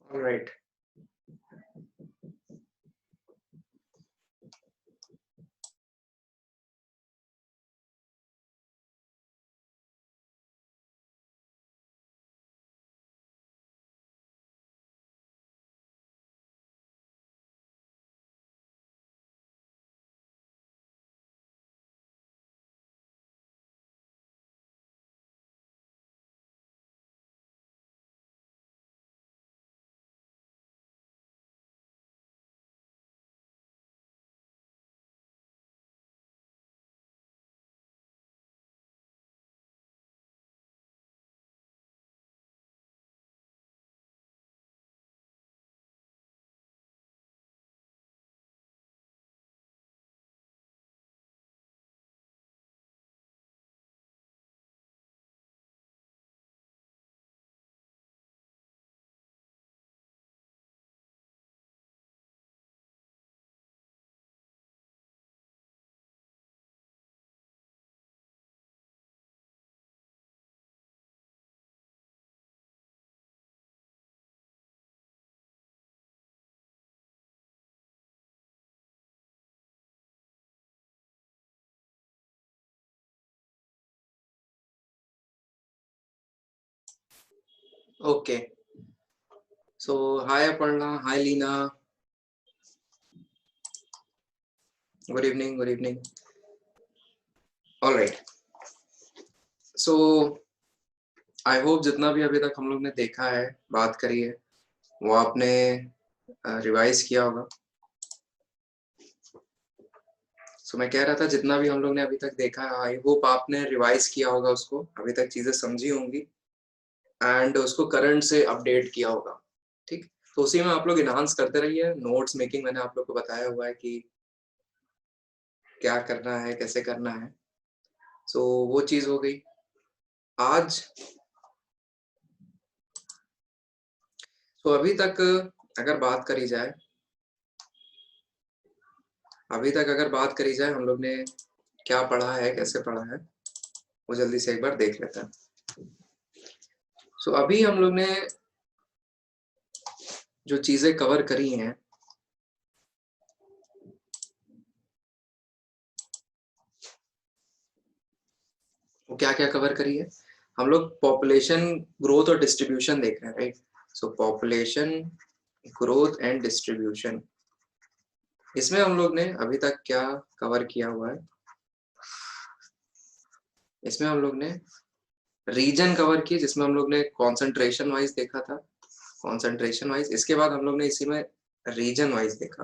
All right. Okay. So hi Aparna, hi Lina. Good evening. Good evening. All right. So I hope जितना भी अभी तक हम लोग ने देखा है, बात करी है, वो आपने रिवाइज किया होगा। सो मैं कह रहा था जितना भी हम लोग ने अभी तक देखा है, आई होप आपने रिवाइज किया होगा उसको, अभी तक चीजें समझी होंगी एंड उसको करंट से अपडेट किया होगा। ठीक, तो उसी में आप लोग इनहांस करते रहिए। नोट्स मेकिंग मैंने आप लोग को बताया हुआ है कि क्या करना है, कैसे करना है। सो वो चीज हो गई। आज तो अभी तक अगर बात करी जाए, हम लोग ने क्या पढ़ा है, कैसे पढ़ा है, वो जल्दी से एक बार देख लेते हैं। सो अभी हम लोग ने जो चीजें कवर करी हैं, वो क्या क्या कवर करी है। हम लोग पॉपुलेशन ग्रोथ और डिस्ट्रीब्यूशन देख रहे हैं, right. So population growth and distribution, इसमें हम लोग ने अभी तक क्या कवर किया हुआ है। इसमें हम लोग ने रीजन कवर किए, जिसमें हम लोग ने कॉन्सेंट्रेशन वाइज देखा था, कॉन्सेंट्रेशन वाइज। इसके बाद हम लोग ने इसी में रीजन वाइज देखा,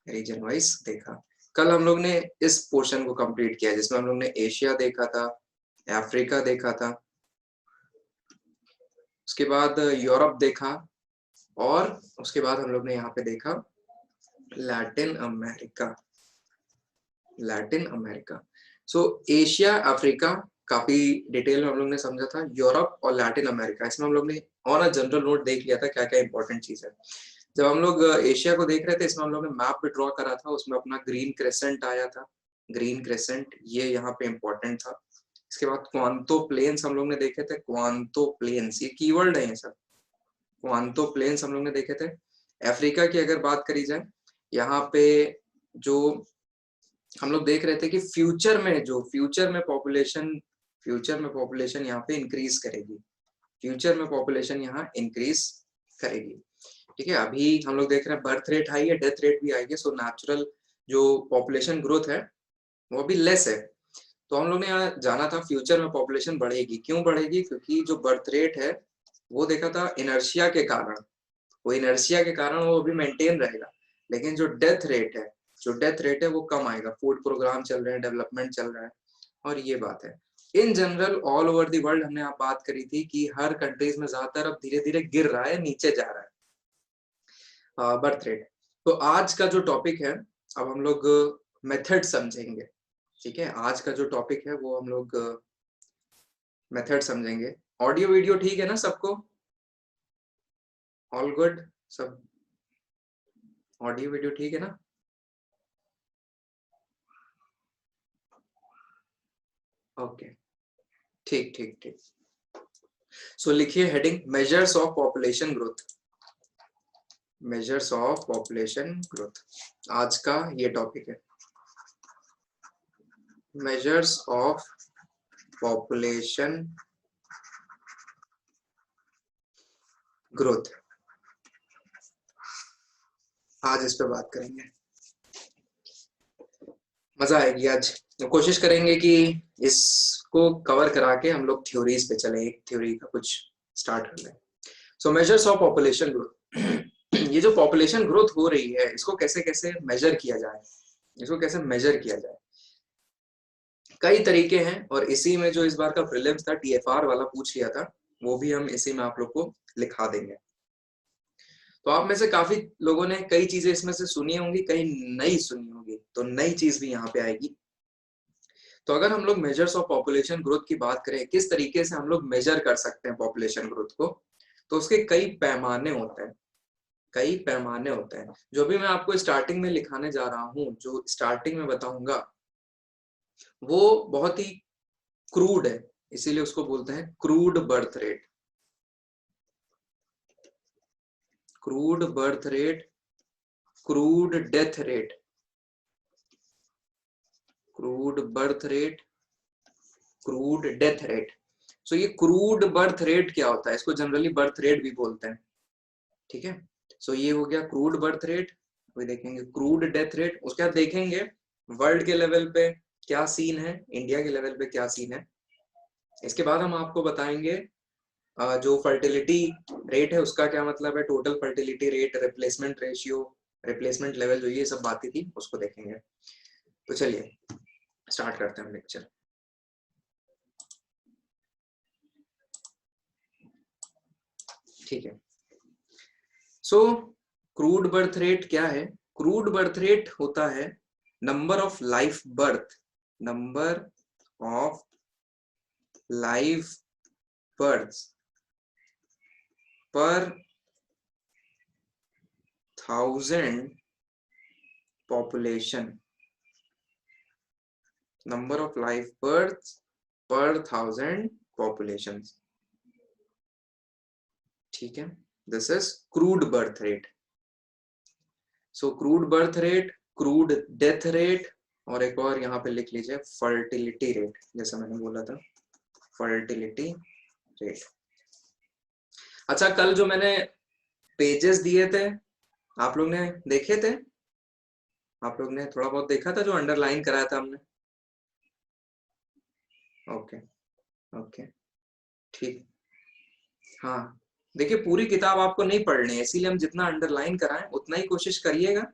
रीजन वाइज देखा। कल हम लोग ने इस पोर्शन को कंप्लीट किया जिसमें हम लोग ने एशिया देखा था, अफ्रीका देखा था, उसके बाद यूरोप देखा, और उसके बाद हम लोग ने यहाँ पे देखा लैटिन अमेरिका, लैटिन अमेरिका। सो एशिया अफ्रीका काफी डिटेल में हम लोग ने समझा था। यूरोप और लैटिन अमेरिका, इसमें हम लोग ने ऑन अ जनरल नोट देख लिया था क्या क्या इंपॉर्टेंट चीज है। जब हम लोग एशिया को देख रहे थे, इसमें हम लोग ने मैप पे ड्रॉ करा था, उसमें अपना ग्रीन क्रेसेंट आया था, ग्रीन क्रेसेंट ये यहाँ पे इंपॉर्टेंट था। इसके बाद क्वांतो प्लेन्स हम लोग ने देखे थे, क्वांतो प्लेन्स ये कीवर्ड है ये सब, क्वांतो प्लेन्स हम लोग ने देखे थे। अफ्रीका की अगर बात करी जाए, यहाँ पे जो हम लोग देख रहे थे कि फ्यूचर में पॉपुलेशन यहाँ पे इंक्रीज करेगी, फ्यूचर में पॉपुलेशन यहाँ इंक्रीज करेगी। ठीक है, अभी हम लोग देख रहे हैं बर्थ रेट हाई है, डेथ रेट भी हाई है। सो नेचुरल जो पॉपुलेशन ग्रोथ है वो अभी लेस है। तो हम लोग ने यहाँ जाना था फ्यूचर में पॉपुलेशन बढ़ेगी। क्यों बढ़ेगी? क्योंकि जो बर्थ रेट है वो देखा था इनर्शिया के कारण, वो इनर्शिया के कारण वो अभी मेंटेन रहेगा। लेकिन जो डेथ रेट है, वो कम आएगा। फूड प्रोग्राम चल रहे हैं, डेवलपमेंट चल रहा है, और ये बात है। In general all over the world हमने आप बात करी थी कि हर कंट्रीज में ज्यादातर अब धीरे धीरे गिर रहा है, नीचे जा रहा है बर्थ रेट। तो आज का जो टॉपिक है, अब हम लोग मेथड समझेंगे। ठीक है, आज का जो टॉपिक है वो हम लोग मेथड समझेंगे। ऑडियो वीडियो ठीक है ना सबको? ऑल गुड सब? ऑडियो वीडियो ठीक है ना? ओके, ठीक ठीक ठीक। सो लिखिए heading, measures of population growth. Measures of population growth, आज का ये टॉपिक है, मेजर्स ऑफ पॉपुलेशन ग्रोथ। आज इस पे बात करेंगे, मजा आएगी आज। तो कोशिश करेंगे कि इसको कवर करा के हम लोग थ्योरीज पे चले, एक थ्योरी का कुछ स्टार्ट कर लें। सो मेजर्स ऑफ पॉपुलेशन ग्रोथ, ये जो पॉपुलेशन ग्रोथ हो रही है इसको कैसे कैसे मेजर किया जाए, इसको कैसे मेजर किया जाए, कई तरीके हैं। और इसी में जो इस बार का प्रीलिम्स था टीएफआर वाला पूछ लिया था, वो भी हम इसी में आप लोग को लिखा देंगे। तो आप में से काफी लोगों ने कई चीजें इसमें से सुनी होंगी, कई नई सुनी होंगी, तो नई चीज भी यहाँ पे आएगी। तो अगर हम लोग मेजर्स ऑफ पॉपुलेशन ग्रोथ की बात करें, किस तरीके से हम लोग मेजर कर सकते हैं पॉपुलेशन ग्रोथ को, तो उसके कई पैमाने होते हैं, कई पैमाने होते हैं। जो भी मैं आपको स्टार्टिंग में लिखाने जा रहा हूँ, जो स्टार्टिंग में बताऊंगा, वो बहुत ही क्रूड है, इसीलिए उसको बोलते हैं crude birth rate. Crude birth rate, crude death rate, crude birth rate, crude death rate. So ये क्रूड बर्थ रेट क्या होता है, इसको जनरली बर्थ रेट भी बोलते हैं, ठीक है। सो ये हो गया क्रूड बर्थ रेट। अभी देखेंगे क्रूड डेथ रेट, उसके बाद देखेंगे वर्ल्ड के लेवल पे क्या सीन है, इंडिया के लेवल पे क्या सीन है। इसके बाद हम आपको बताएंगे जो फर्टिलिटी रेट है उसका क्या मतलब है, total fertility rate, replacement ratio, replacement level, जो ये सब बातें थी उसको देखेंगे। तो चलिए स्टार्ट करते हैं लेक्चर। ठीक है। सो क्रूड बर्थ रेट क्या है? क्रूड बर्थ रेट होता है number of life birth, number of life birth पर 1000 population, number of life birth पर 1000 पॉपुलेशन, ठीक है। This is crude birth rate. So crude birth rate, crude death rate, और एक और यहाँ पे लिख लीजिए फर्टिलिटी रेट, जैसा मैंने बोला था फर्टिलिटी रेट। अच्छा, कल जो मैंने पेजेस दिए थे आप लोग ने देखे थे? आप लोग ने थोड़ा बहुत देखा था जो अंडरलाइन कराया था हमने? ओके ओके, ठीक। हाँ, देखिए पूरी किताब आपको नहीं पढ़नी है, इसीलिए हम जितना अंडरलाइन कराएं उतना ही कोशिश करिएगा,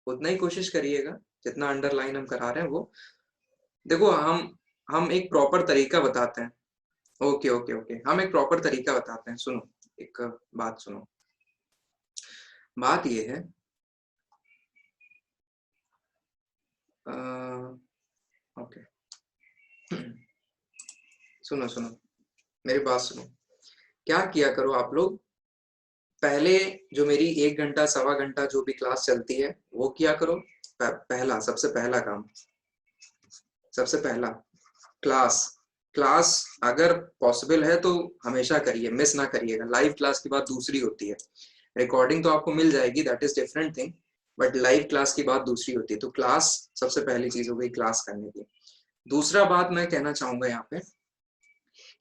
उतना ही कोशिश करिएगा जितना अंडरलाइन हम करा रहे हैं वो। देखो हम एक प्रॉपर तरीका बताते हैं। ओके ओके ओके, हम एक प्रॉपर तरीका बताते हैं। सुनो, एक बात सुनो। बात ये है, ओके सुनो सुनो, मेरी बात सुनो। क्या किया करो आप लोग, पहले जो मेरी 1 घंटा सवा घंटा जो भी क्लास चलती है वो किया करो। पहला, सबसे पहला काम, सबसे पहला क्लास, क्लास अगर पॉसिबल है तो हमेशा करिए, मिस ना करिएगा। लाइव क्लास की बात दूसरी होती है, रिकॉर्डिंग तो आपको मिल जाएगी, that is different thing, but live class की बात दूसरी होती है। तो क्लास सबसे पहली चीज हो गई, क्लास करने की। दूसरा बात मैं कहना चाहूंगा यहाँ पे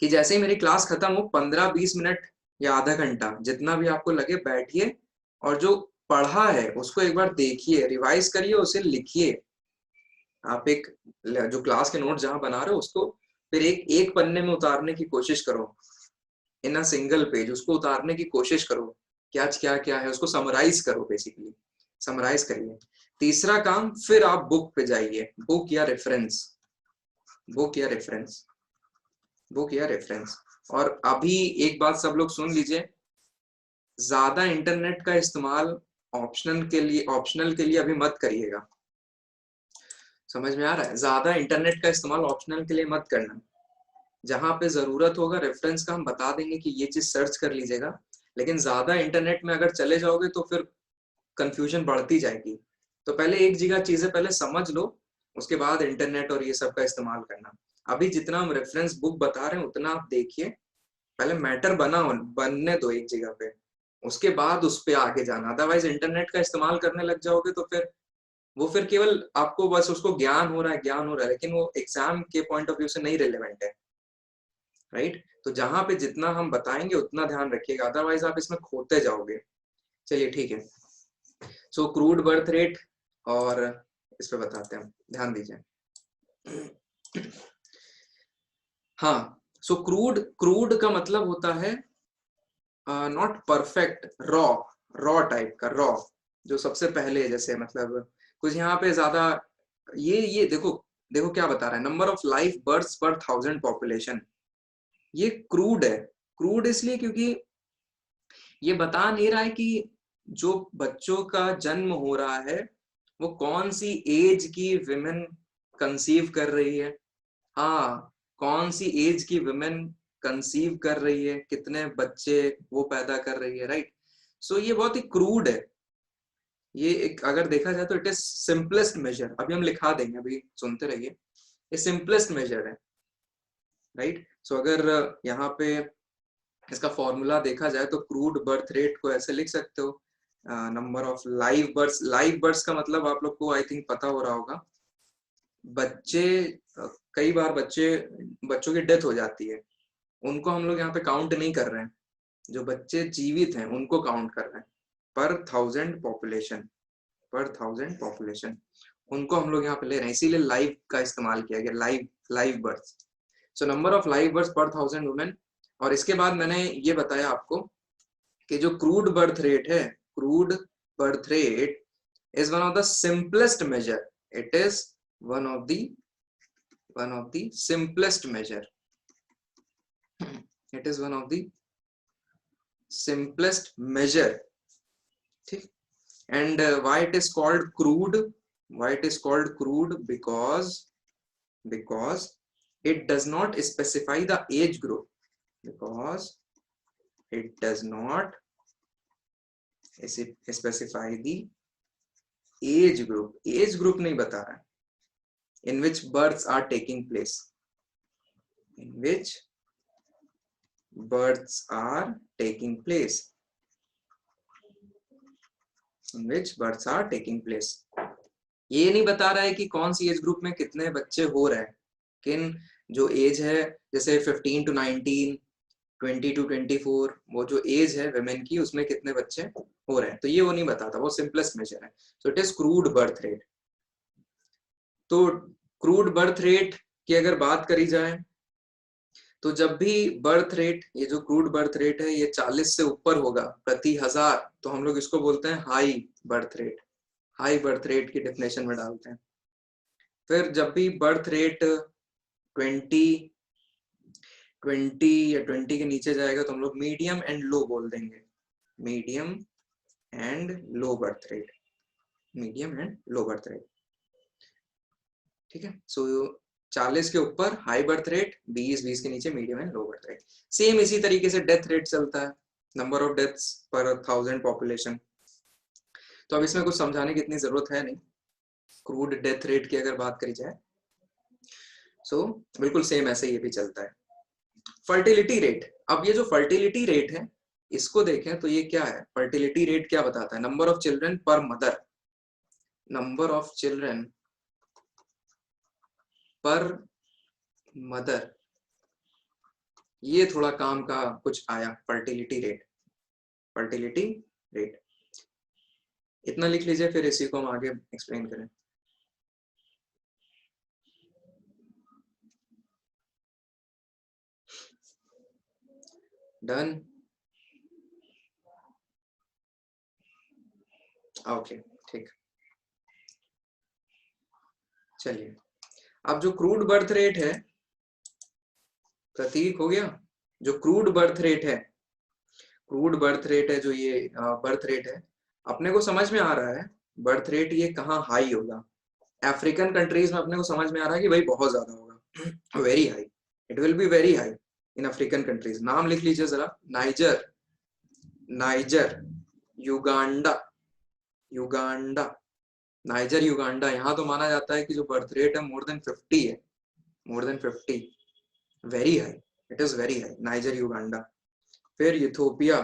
कि जैसे ही मेरी क्लास खत्म हो, 15-20 मिनट या आधा घंटा जितना भी आपको लगे, बैठिए और जो पढ़ा है उसको एक बार देखिए, रिवाइज करिए, उसे लिखिए। आप एक जो क्लास के नोट जहां बना रहे हो उसको फिर एक एक पन्ने में उतारने की कोशिश करो, इन अ सिंगल पेज उसको उतारने की कोशिश करो, क्या क्या क्या है उसको समराइज करो, बेसिकली समराइज करिए। तीसरा काम, फिर आप बुक पे जाइए, बुक या रेफरेंस, बुक या रेफरेंस, बुक या रेफरेंस। और अभी एक बात सब लोग सुन लीजिए, ज्यादा इंटरनेट का इस्तेमाल ऑप्शनल के लिए अभी मत करिएगा। समझ में आ रहा है? ज्यादा इंटरनेट का इस्तेमाल ऑप्शनल के लिए मत करना। जहां पे जरूरत होगा रेफरेंस का हम बता देंगे कि ये चीज सर्च कर लीजिएगा, लेकिन ज्यादा इंटरनेट में अगर चले जाओगे तो फिर कंफ्यूजन बढ़ती जाएगी। तो पहले एक जगह चीजें पहले समझ लो, उसके बाद इंटरनेट और ये सब का इस्तेमाल करना। अभी जितना हम रेफरेंस बुक बता रहे हैं उतना आप देखिए, पहले मैटर बनने दो एक जगह पे, उसके बाद उस पे आगे जाना। अदरवाइज इंटरनेट का इस्तेमाल करने लग जाओगे तो फिर वो फिर केवल आपको बस उसको ज्ञान हो रहा है, लेकिन वो एग्जाम के पॉइंट ऑफ व्यू से नहीं रिलेवेंट है, राइट। तो जहां पे जितना हम बताएंगे उतना ध्यान रखिएगा, अदरवाइज आप इसमें खोते जाओगे। चलिए ठीक है। सो क्रूड बर्थ रेट और इस पे बताते हैं, ध्यान दीजिए। हाँ, सो क्रूड का मतलब होता है नॉट परफेक्ट, रॉ टाइप का, रॉ जो सबसे पहले, जैसे मतलब कुछ यहाँ पे ज्यादा ये देखो देखो क्या बता रहा है, नंबर ऑफ लाइफ बर्थ्स पर 1000 पॉपुलेशन, ये क्रूड है। क्रूड इसलिए क्योंकि ये बता नहीं रहा है कि जो बच्चों का जन्म हो रहा है वो कौन सी एज की विमेन कंसीव कर रही है। हाँ, कौन सी एज की विमेन कंसीव कर रही है, कितने बच्चे वो पैदा कर रही है, राइट। सो ये बहुत ही क्रूड है। ये एक अगर देखा जाए तो इट इज सिंपलेस्ट मेजर, अभी हम लिखा देंगे, अभी सुनते रहिए। ये सिंपलेस्ट मेजर है, राइट। सो अगर यहाँ पे इसका फॉर्मूला देखा जाए तो क्रूड बर्थ रेट को ऐसे लिख सकते हो, number of live birds. Live birds का मतलब आप लोग को आई थिंक पता हो रहा होगा, बच्चे कई बार बच्चों की डेथ हो जाती है, उनको हम लोग यहाँ पे काउंट नहीं कर रहे हैं, जो बच्चे जीवित हैं उनको काउंट कर रहे हैं, पर 1000 पॉपुलेशन, पर 1000 पॉपुलेशन उनको हम लोग यहाँ पे ले रहे हैं, इसीलिए लाइव का इस्तेमाल किया गया, live birth. So number of live birth पर 1000 वुमेन। और इसके बाद मैंने ये बताया आपको कि जो क्रूड बर्थ रेट है, crude birth rate is one of the simplest measure, it is one of the simplest measure, it is one of the simplest measure, ठीक। and why it is called crude, why it is called crude, because it does not specify the age group, because it does not specify the age group नहीं बता रहा है, in which births are taking place, in which births are taking place, in which births are taking place। ये नहीं बता रहा है कि कौन सी एज ग्रुप में कितने बच्चे हो रहे हैं, किन जो एज है जैसे 15 to 19, 20 to 24, वो जो एज है वुमेन की उसमें कितने बच्चे हो रहे हैं, तो ये वो नहीं बताता, वो सिंपलेस्ट मेजर है। So it is crude birth rate. तो क्रूड बर्थ रेट की अगर बात करी जाए तो जब भी बर्थ रेट, ये जो क्रूड बर्थ रेट है ये 40 से ऊपर होगा प्रति 1000, तो हम लोग इसको बोलते हैं high birth rate, high birth rate की डेफिनेशन में डालते हैं। फिर जब भी बर्थ रेट 20 या 20 के नीचे जाएगा तो हम लोग मीडियम एंड लो बोल देंगे, medium and low birth rate, medium and low birth rate, ठीक है। सो 40 के ऊपर हाई बर्थ रेट, 20 के नीचे medium and low birth rate. Same इसी तरीके से डेथ रेट चलता है, नंबर ऑफ डेथ्स पर 1000 पॉपुलेशन। तो अब इसमें कुछ समझाने की इतनी जरूरत है नहीं, क्रूड डेथ रेट की अगर बात करी जाए सो बिल्कुल सेम ऐसे ये भी चलता है। फर्टिलिटी रेट, अब ये जो फर्टिलिटी रेट है इसको देखें तो ये क्या है, फर्टिलिटी रेट क्या बताता है, नंबर ऑफ चिल्ड्रन पर मदर, नंबर ऑफ चिल्ड्रन पर मदर, ये थोड़ा काम का कुछ आया, फर्टिलिटी रेट, फर्टिलिटी रेट इतना लिख लीजिए, फिर इसी को हम आगे एक्सप्लेन करें। डन, ओके ठीक। चलिए अब जो क्रूड बर्थ रेट है, प्रतीक हो गया, जो क्रूड बर्थ रेट है, क्रूड बर्थ रेट है, जो ये बर्थ रेट है अपने को समझ में आ रहा है, बर्थ रेट ये कहाँ हाई होगा, अफ्रीकन कंट्रीज में अपने को समझ में आ रहा है कि भाई बहुत ज्यादा होगा, very high, it will be very high in African countries. नाम लिख लीजिए जरा, niger, niger, Uganda, Uganda, niger Uganda, यहाँ तो माना जाता है कि जो बर्थ रेट है मोर देन 50 है, more than 50, very high, it is very high, Niger Uganda. फिर Ethiopia,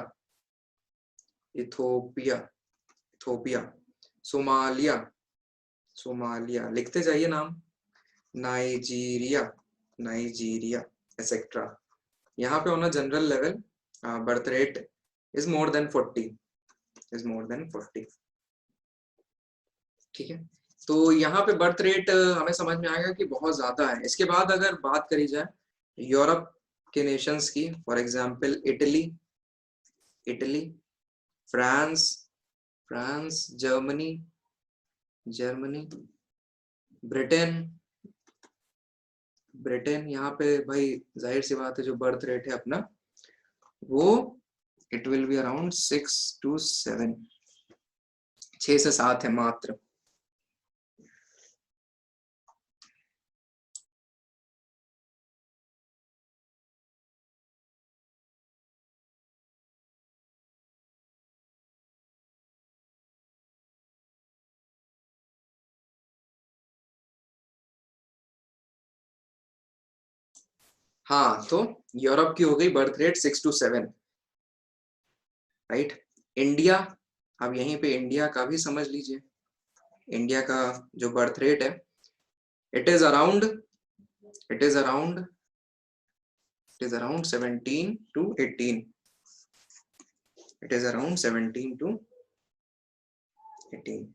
Ethiopia, Ethiopia, Somalia, Somalia, लिखते जाइए नाम, नाइजीरिया, नाइजीरिया, एक्सेट्रा। यहाँ पे on a general level birth rate is more than 40, is more than 40। ठीक है, तो यहाँ पे बर्थ रेट हमें समझ में आएगा कि बहुत ज्यादा है। इसके बाद अगर बात करी जाए यूरोप के नेशंस की, for example Italy, Italy, France, France, Germany, Germany, Britain, Britain, यहाँ पे भाई जाहिर सी बात है जो बर्थ रेट है अपना वो it will be around 6 to 7, 6 से 7 है मात्र। हाँ, तो यूरोप की हो गई birth rate 6 to 7, right. India, अब यहीं पे इंडिया का भी समझ लीजिए, इंडिया का जो बर्थ रेट है it is around, it is around, it is around 17 to 18, it is around 17 to 18।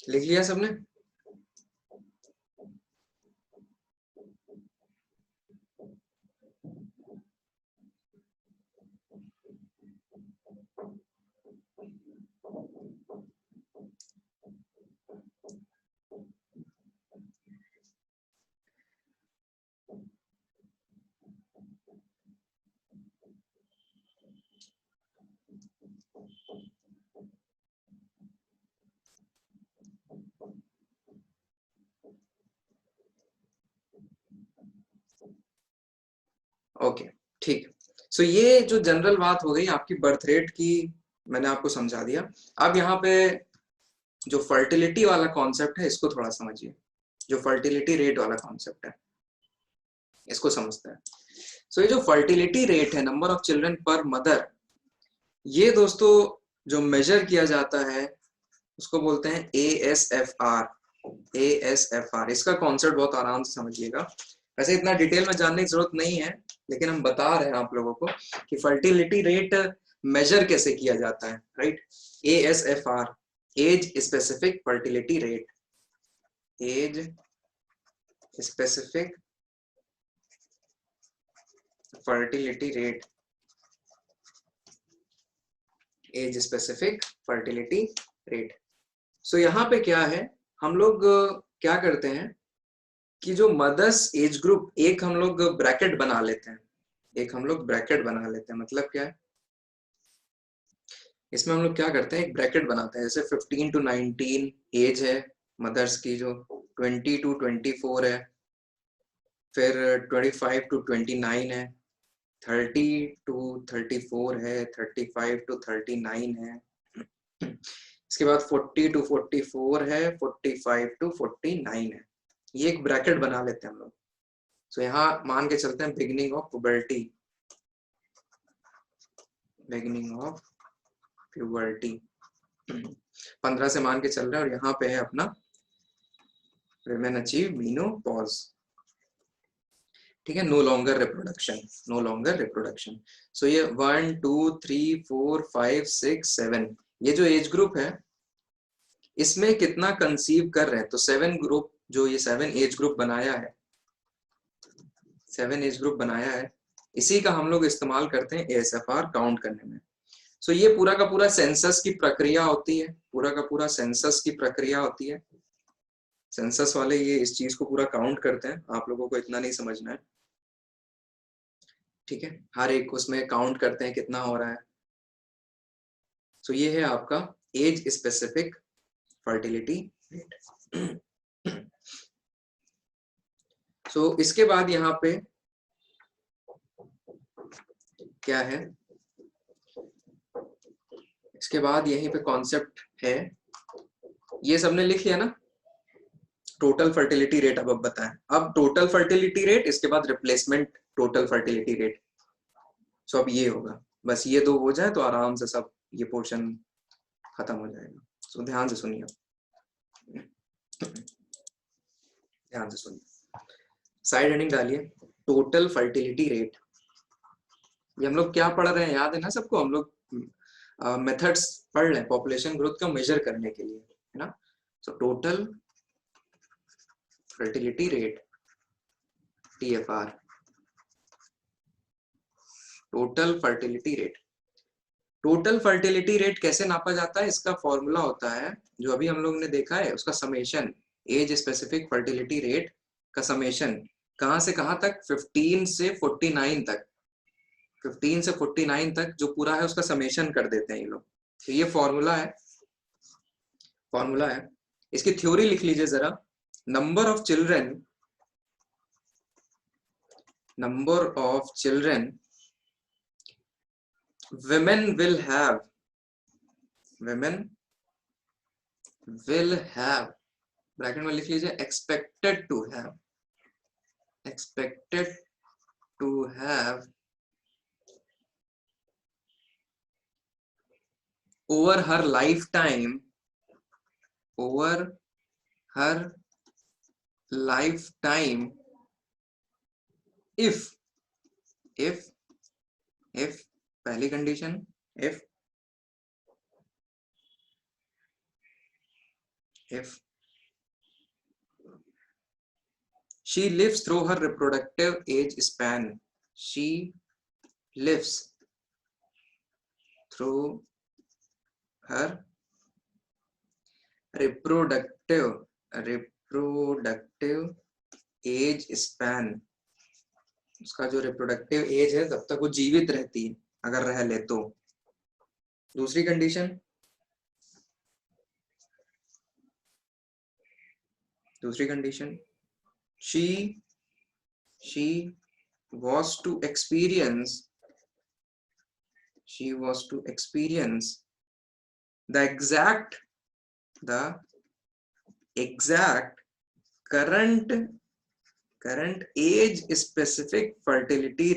लिख लिया सबने? ओके, ठीक। सो ये जो जनरल बात हो गई आपकी बर्थ रेट की, मैंने आपको समझा दिया। अब यहाँ पे जो फर्टिलिटी वाला कॉन्सेप्ट है इसको थोड़ा समझिए, जो फर्टिलिटी रेट वाला कॉन्सेप्ट है इसको समझते हैं। सो ये जो फर्टिलिटी रेट है, नंबर ऑफ चिल्ड्रन पर मदर, ये दोस्तों जो मेजर किया जाता है उसको बोलते हैं ASFR, ASFR। इसका कॉन्सेप्ट बहुत आराम से समझिएगा, वैसे इतना डिटेल में जानने की जरूरत नहीं है, लेकिन हम बता रहे हैं आप लोगों को कि फर्टिलिटी रेट मेजर कैसे किया जाता है, right. ASFR, age specific fertility rate, age specific fertility rate, age specific fertility rate. So यहाँ पे क्या है, हम लोग क्या करते हैं कि जो मदर्स एज ग्रुप, एक हम लोग ब्रैकेट बना लेते हैं, एक हम लोग ब्रैकेट बना लेते हैं। मतलब क्या है, इसमें हम लोग क्या करते हैं, एक ब्रैकेट बनाते हैं। जैसे 15 to 19 एज है मदर्स की, जो 20 to 24 है, फिर 25 to 29 है, 30 to 34 है, 35 to 39 है, इसके बाद 40 to 44 है, 45 to 49 है। ये एक ब्रैकेट बना लेते हैं हम लोग। सो यहाँ मान के चलते हैं beginning of puberty, beginning of puberty 15 से मान के चल रहे हैं, और यहाँ पे है अपना women achieve menopause, ठीक है, no longer reproduction, no longer reproduction. So ये 1 2 3 4 5 6 7 ये जो एज ग्रुप है इसमें कितना कंसीव कर रहे हैं, तो 7 ग्रुप, जो ये 7 एज ग्रुप बनाया है, 7 एज ग्रुप बनाया है, इसी का हम लोग इस्तेमाल करते हैं ASFR काउंट करने में। सो ये पूरा का पूरा सेंसस की प्रक्रिया होती है, पूरा का पूरा सेंसस की प्रक्रिया होती है। सेंसस वाले ये इस चीज को पूरा काउंट करते हैं, आप लोगों को इतना नहीं समझना है, ठीक है। हर एक उसमें काउंट करते हैं कितना हो रहा है। सो ये है आपका एज स्पेसिफिक फर्टिलिटी रेट। सो इसके बाद यहाँ पे क्या है, इसके बाद यहीं पे कॉन्सेप्ट है, ये सबने लिख लिया ना, टोटल फर्टिलिटी रेट अब बताएं। अब टोटल फर्टिलिटी रेट, इसके बाद रिप्लेसमेंट टोटल फर्टिलिटी रेट। सो अब ये होगा, बस ये दो हो जाए तो आराम से सब ये पोर्शन खत्म हो जाएगा। सो ध्यान से सुनिए, ध्यान से सुनिए, साइड हेडिंग डालिए टोटल फर्टिलिटी रेट। ये हम लोग क्या पढ़ रहे हैं याद है ना सबको, हम लोग मेथड्स पढ़ रहे हैं पॉपुलेशन ग्रोथ का मेजर करने के लिए, है ना। So total fertility rate TFR, total fertility rate. Total fertility rate कैसे नापा जाता है, इसका फॉर्मूला होता है जो अभी हम लोग ने देखा है, उसका summation, age specific fertility rate का समेशन कहां से कहां तक, 15 से 49 तक, 15 से 49 तक जो पूरा है उसका समेशन कर देते हैं ये लोग। तो ये फॉर्मूला है, फॉर्मूला है। इसकी थ्योरी लिख लीजिए जरा, number of children, number of children women will have, women will have, bracket में लिख लीजिए expected to have, expected to have over her lifetime, over her lifetime, if पहली condition, if she lives through her reproductive age span, she lives through her reproductive age span, उसका जो reproductive age है तब तक वो जीवित रहती है अगर रह ले तो। दूसरी कंडीशन, दूसरी condition, she was to experience the exact current age specific fertility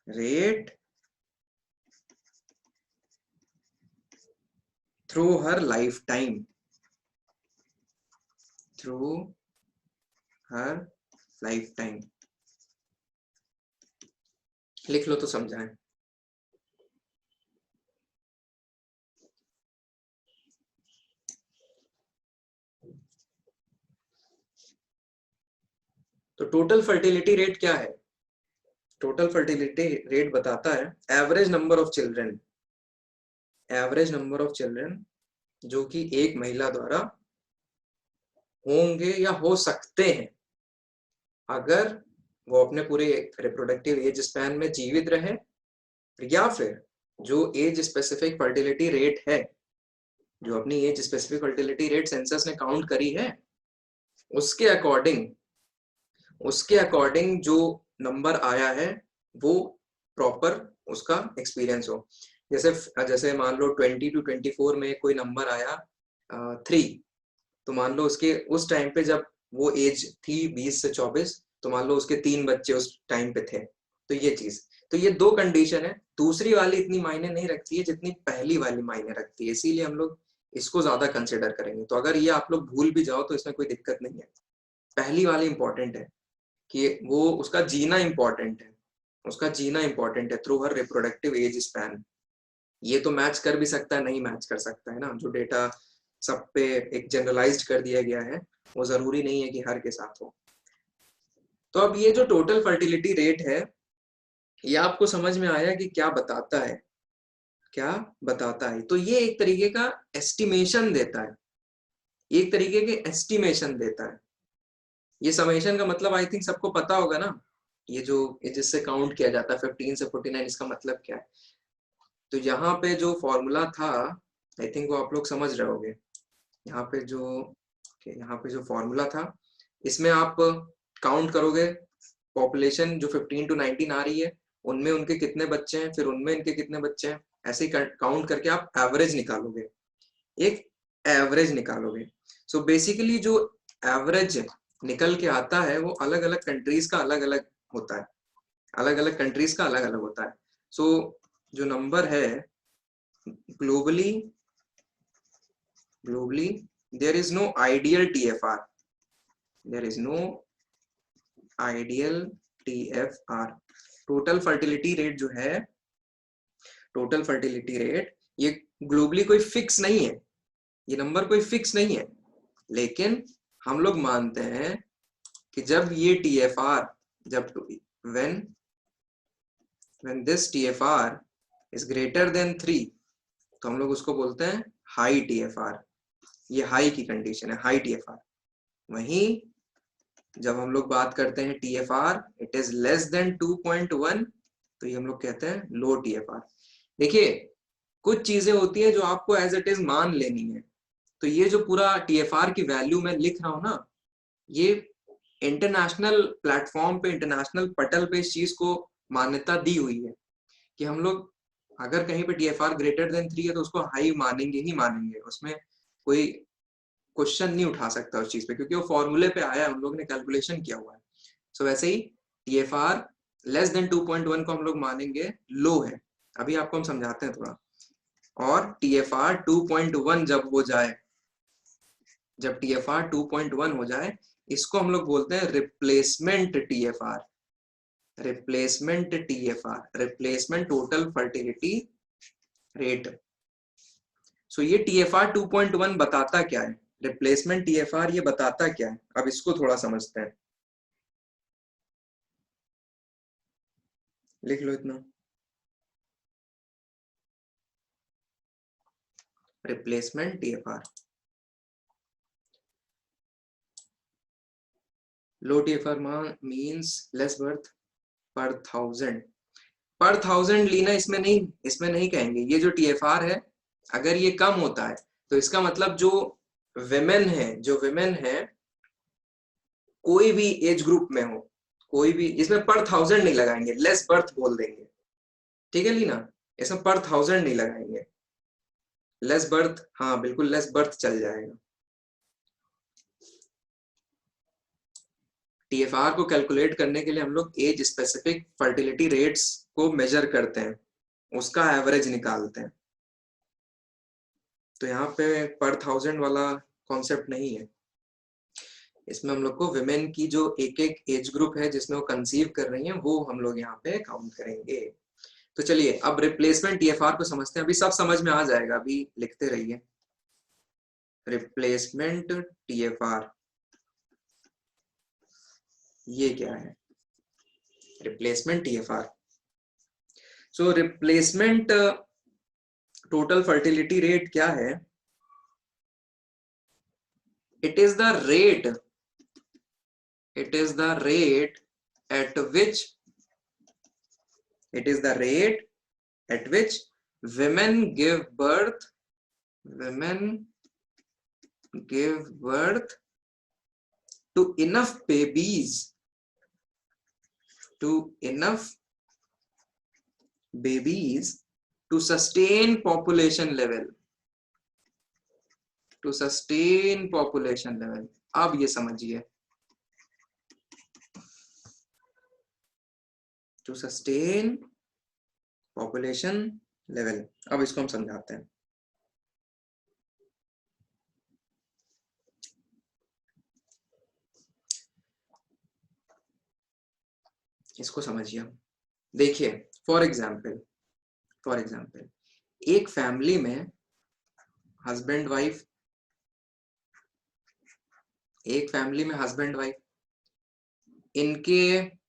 rate, through her lifetime, लिख लो तो समझाएं। तो टोटल फर्टिलिटी रेट क्या है, टोटल फर्टिलिटी रेट बताता है average number of children, average number of children जो कि एक महिला द्वारा होंगे या हो सकते हैं अगर वो अपने पूरे रिप्रोडक्टिव एज स्पैन में जीवित रहे, या फिर जो एज स्पेसिफिक फर्टिलिटी रेट है, जो अपनी age specific fertility rate census ने काउंट करी है, उसके अकॉर्डिंग जो नंबर आया है वो प्रॉपर उसका एक्सपीरियंस हो। जैसे मान लो 20 to 24 में कोई नंबर आया 3, तो मान लो उसके उस टाइम पे जब वो एज थी 20 से 24, तो मान लो उसके 3 बच्चे उस टाइम पे थे। तो ये चीज, तो ये दो कंडीशन है, दूसरी वाली इतनी मायने नहीं रखती है जितनी पहली वाली मायने रखती है, इसीलिए हम लोग इसको ज्यादा कंसिडर करेंगे। तो अगर ये आप लोग भूल भी जाओ तो इसमें कोई दिक्कत नहीं है, पहली वाली इंपॉर्टेंट है कि वो उसका जीना इंपॉर्टेंट है, उसका जीना इंपॉर्टेंट है थ्रू हर रिप्रोडक्टिव एज स्पैन। ये तो मैच कर भी सकता है, नहीं मैच कर सकता है ना, जो डेटा सब पे एक जनरलाइज्ड कर दिया गया है वो जरूरी नहीं है कि हर के साथ हो। तो अब ये जो टोटल फर्टिलिटी रेट है, ये आपको समझ में आया कि क्या बताता है, क्या बताता है। तो ये एक तरीके का एस्टिमेशन देता है, एक तरीके के एस्टिमेशन देता है। ये समेशन का मतलब आई थिंक सबको पता होगा ना, ये जो जिससे काउंट किया जाता है 15 से 49, इसका मतलब क्या है। तो यहाँ पे जो फॉर्मूला था आई थिंक वो आप लोग समझ रहे होंगे, यहाँ पे जो फॉर्मूला था इसमें आप काउंट करोगे पॉपुलेशन जो 15 to 19 आ रही है, उनमें उनके कितने बच्चे हैं, फिर उनमें इनके कितने बच्चे हैं, ऐसे ही काउंट करके आप एवरेज निकालोगे, एक एवरेज निकालोगे। सो बेसिकली जो एवरेज निकल के आता है वो अलग अलग कंट्रीज का अलग अलग होता है, अलग अलग कंट्रीज का अलग अलग होता है। सो जो नंबर है globally there is no ideal TFR, there is no ideal TFR। Total fertility rate जो है, टोटल फर्टिलिटी रेट, ये ग्लोबली कोई फिक्स नहीं है, ये नंबर कोई फिक्स नहीं है, लेकिन हम लोग मानते हैं कि जब ये TFR, जब when this TFR is greater than 3, तो हम लोग उसको बोलते हैं हाई TFR। ये हाई की कंडीशन है, हाई TFR। वहीं जब हम लोग बात करते हैं TFR it is less than 2.1, तो ये हम लोग कहते हैं लो TFR। देखिए कुछ चीजें होती है जो आपको एज इट इज मान लेनी है, तो ये जो पूरा TFR की वैल्यू मैं लिख रहा हूं ना, ये इंटरनेशनल प्लेटफॉर्म पे, इंटरनेशनल पटल पे इस चीज को मान्यता दी हुई है कि हम लोग अगर कहीं पे TFR ग्रेटर देन 3 है तो उसको हाई मानेंगे ही मानेंगे, उसमें कोई क्वेश्चन नहीं उठा सकता उस चीज पे, क्योंकि वो फॉर्मूले पे आया है, हम लोग ने कैलकुलेशन किया हुआ है। सो वैसे ही TFR लेस देन 2.1 को हम लोग मानेंगे लो है। अभी आपको हम समझाते हैं थोड़ा। और TFR 2.1 जब हो जाए, जब TFR 2.1 हो जाए, इसको हम लोग बोलते हैं replacement TFR। Replacement TFR, replacement total fertility rate. So ये TFR 2.1 बताता क्या है, रिप्लेसमेंट TFR ये बताता क्या है, अब इसको थोड़ा समझते हैं। लिख लो इतना, रिप्लेसमेंट TFR। लो TFR मींस लेस बर्थ पर 1000। पर 1000 लीना इसमें नहीं कहेंगे। ये जो TFR है अगर ये कम होता है तो इसका मतलब जो विमेन है कोई भी एज ग्रुप में हो, कोई भी, इसमें पर 1000 नहीं लगाएंगे, लेस बर्थ बोल देंगे। ठीक है लीना, इसमें पर 1000 नहीं लगाएंगे, लेस बर्थ, हाँ बिल्कुल लेस बर्थ चल जाएगा। TFR को कैलकुलेट करने के लिए हम लोग एज स्पेसिफिक फर्टिलिटी रेट्स को मेजर करते हैं, उसका एवरेज निकालते हैं। तो यहाँ पे पर 1000 वाला कॉन्सेप्ट नहीं है, इसमें हम लोग को विमेन की जो एक एक एज ग्रुप है जिसमें वो कंसीव कर रही हैं वो हम लोग यहाँ पे काउंट करेंगे। तो चलिए अब रिप्लेसमेंट TFR को समझते हैं, अभी सब समझ में आ जाएगा, अभी लिखते रहिए। रिप्लेसमेंट TFR ये क्या है, रिप्लेसमेंट TFR। सो रिप्लेसमेंट टोटल फर्टिलिटी रेट क्या है, it is the rate, it is the rate at which women give birth to enough babies to sustain population level, अब ये समझिए, टू सस्टेन पॉपुलेशन लेवल। अब इसको हम समझाते हैं। इसको समझिए, देखिए फॉर एग्जाम्पल एक फैमिली में हस्बैंड वाइफ, इनके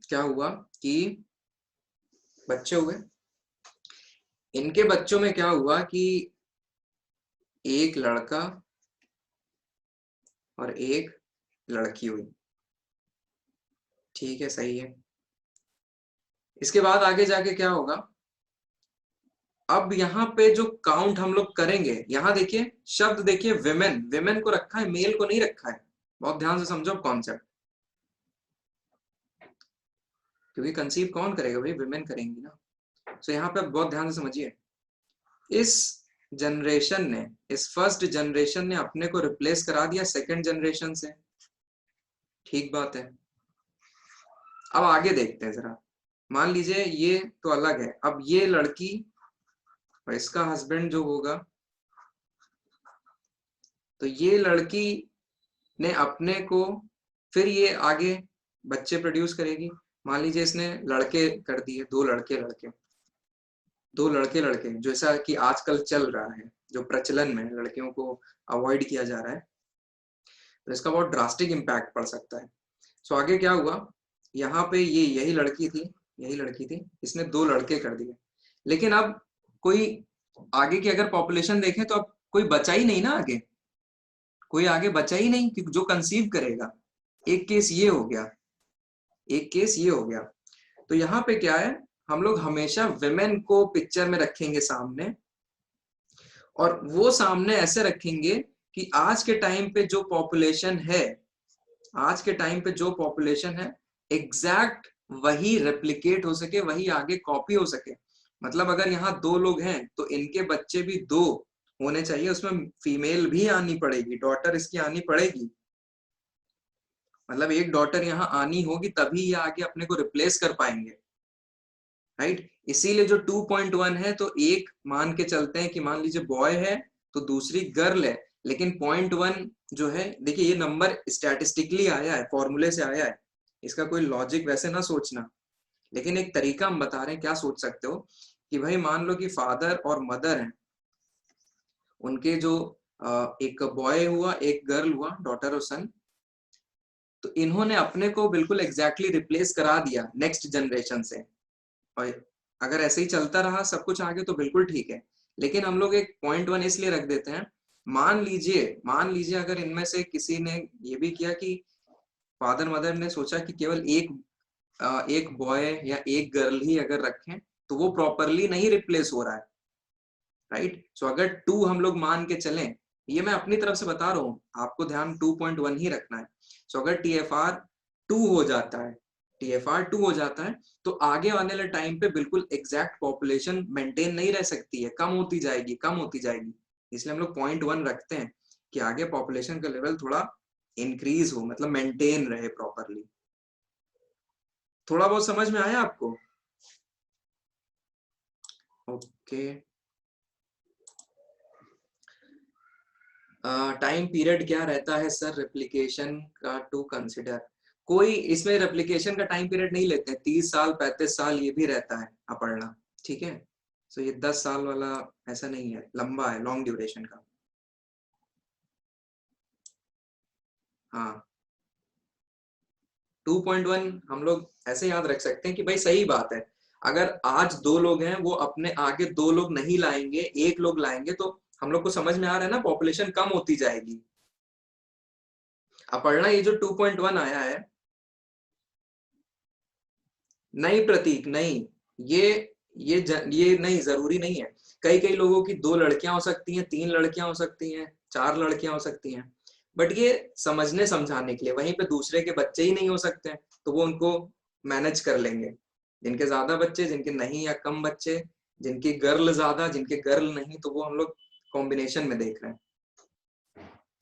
क्या हुआ कि बच्चे हुए। इनके बच्चों में क्या हुआ कि एक लड़का और एक लड़की हुई। ठीक है, सही है। इसके बाद आगे जाके क्या होगा, अब यहाँ पे जो काउंट हम लोग करेंगे, यहाँ देखिए शब्द देखिए विमेन को रखा है, मेल को नहीं रखा है। बहुत ध्यान से समझो कॉन्सेप्ट। क्योंकि कंसीव कौन करेगा भाई, विमेन करेंगी ना। सो यहाँ पे बहुत ध्यान से समझिए, इस जनरेशन ने, इस फर्स्ट जनरेशन ने अपने को रिप्लेस करा दिया सेकंड जनरेशन से, ठीक बात है। अब आगे देखते हैं जरा, मान लीजिए ये तो अलग है, अब ये लड़की और इसका हस्बैंड जो होगा, तो ये लड़की ने अपने को, फिर ये आगे बच्चे प्रोड्यूस करेगी। मान लीजिए इसने लड़के कर दिए, दो लड़के लड़के, दो लड़के लड़के, जैसा कि आजकल चल रहा है, जो प्रचलन में लड़कियों को अवॉइड किया जा रहा है, तो इसका बहुत ड्रास्टिक इम्पैक्ट पड़ सकता है। सो आगे क्या हुआ, यहाँ पे ये यही लड़की थी, इसने दो लड़के कर दिए, लेकिन अब कोई आगे की अगर पॉपुलेशन देखें तो अब कोई बचा ही नहीं ना, आगे कोई आगे बचा ही नहीं कि जो कंसीव करेगा। एक केस ये हो गया, एक केस ये हो गया। तो यहाँ पे क्या है, हम लोग हमेशा विमेन को पिक्चर में रखेंगे सामने, और वो सामने ऐसे रखेंगे कि आज के टाइम पे जो पॉपुलेशन है, आज के टाइम पे जो पॉपुलेशन है एग्जैक्ट वही रेप्लिकेट हो सके, वही आगे कॉपी हो सके। मतलब अगर यहाँ दो लोग हैं तो इनके बच्चे भी दो होने चाहिए, उसमें फीमेल भी आनी पड़ेगी, डॉटर इसकी आनी पड़ेगी। मतलब एक डॉटर यहाँ आनी होगी तभी ये आगे अपने को रिप्लेस कर पाएंगे, राइट। इसीलिए जो 2.1 है, तो एक मान के चलते हैं कि मान लीजिए बॉय है तो दूसरी गर्ल है, लेकिन 0.1 जो है, देखिए ये नंबर स्टैटिस्टिकली आया है, फॉर्मूले से आया है, इसका कोई लॉजिक वैसे ना सोचना, लेकिन एक तरीका हम बता रहे हैं। क्या सोच सकते हो कि भाई मान लो कि फादर और मदर हैं, उनके जो एक बॉय हुआ एक गर्ल हुआ, डॉटर और सन, तो इन्होंने अपने को बिल्कुल एग्जैक्टली रिप्लेस करा दिया नेक्स्ट जनरेशन से। और अगर ऐसे ही चलता रहा सब कुछ आगे तो बिल्कुल ठीक है, लेकिन हम लोग एक 0.1 इसलिए रख देते हैं। मान लीजिए अगर इनमें से किसी ने ये भी किया कि फादर मदर ने सोचा कि केवल एक बॉय या एक गर्ल ही अगर रखें, तो वो प्रॉपरली नहीं रिप्लेस हो रहा है, राइट। सो अगर 2 हम लोग मान के चलें, ये मैं अपनी तरफ से बता रहा हूँ, आपको ध्यान 2.1 ही रखना है। सो अगर TFR 2 हो जाता है, TFR 2 हो जाता है, तो आगे आने वाले टाइम पे बिल्कुल एग्जैक्ट पॉपुलेशन मेंटेन नहीं रह सकती है, कम होती जाएगी। इसलिए हम लोग 0.1 रखते हैं कि आगे पॉपुलेशन का लेवल थोड़ा इंक्रीज हो, मतलब मेंटेन रहे प्रॉपरली। थोड़ा बहुत समझ में आया आपको? ओके। टाइम पीरियड क्या रहता है सर रेप्लिकेशन का टू कंसिडर? कोई इसमें रेप्लिकेशन का टाइम पीरियड नहीं लेते हैं, 30 साल 35 साल ये भी रहता है अपढ़ना, ठीक है। सो ये 10 साल वाला ऐसा नहीं है, लंबा है, लॉन्ग ड्यूरेशन का। हाँ 2.1 हम लोग ऐसे याद रख सकते हैं कि भाई सही बात है, अगर आज दो लोग हैं वो अपने आगे दो लोग नहीं लाएंगे, एक लोग लाएंगे, तो हम लोग को समझ में आ रहा है ना, पॉपुलेशन कम होती जाएगी। अपढ़ना ये जो 2.1 आया है, नहीं प्रतीक नहीं, ये नहीं, जरूरी नहीं है। कई लोगों की 2 लड़कियां हो सकती हैं, 3 लड़कियां हो सकती हैं, 4 लड़कियां हो सकती हैं, बट ये समझने समझाने के लिए, वहीं पे दूसरे के बच्चे ही नहीं हो सकते हैं तो वो उनको मैनेज कर लेंगे, जिनके ज्यादा बच्चे, जिनके नहीं या कम बच्चे, जिनकी गर्ल ज्यादा, जिनके गर्ल नहीं, तो वो हम लोग कॉम्बिनेशन में देख रहे हैं।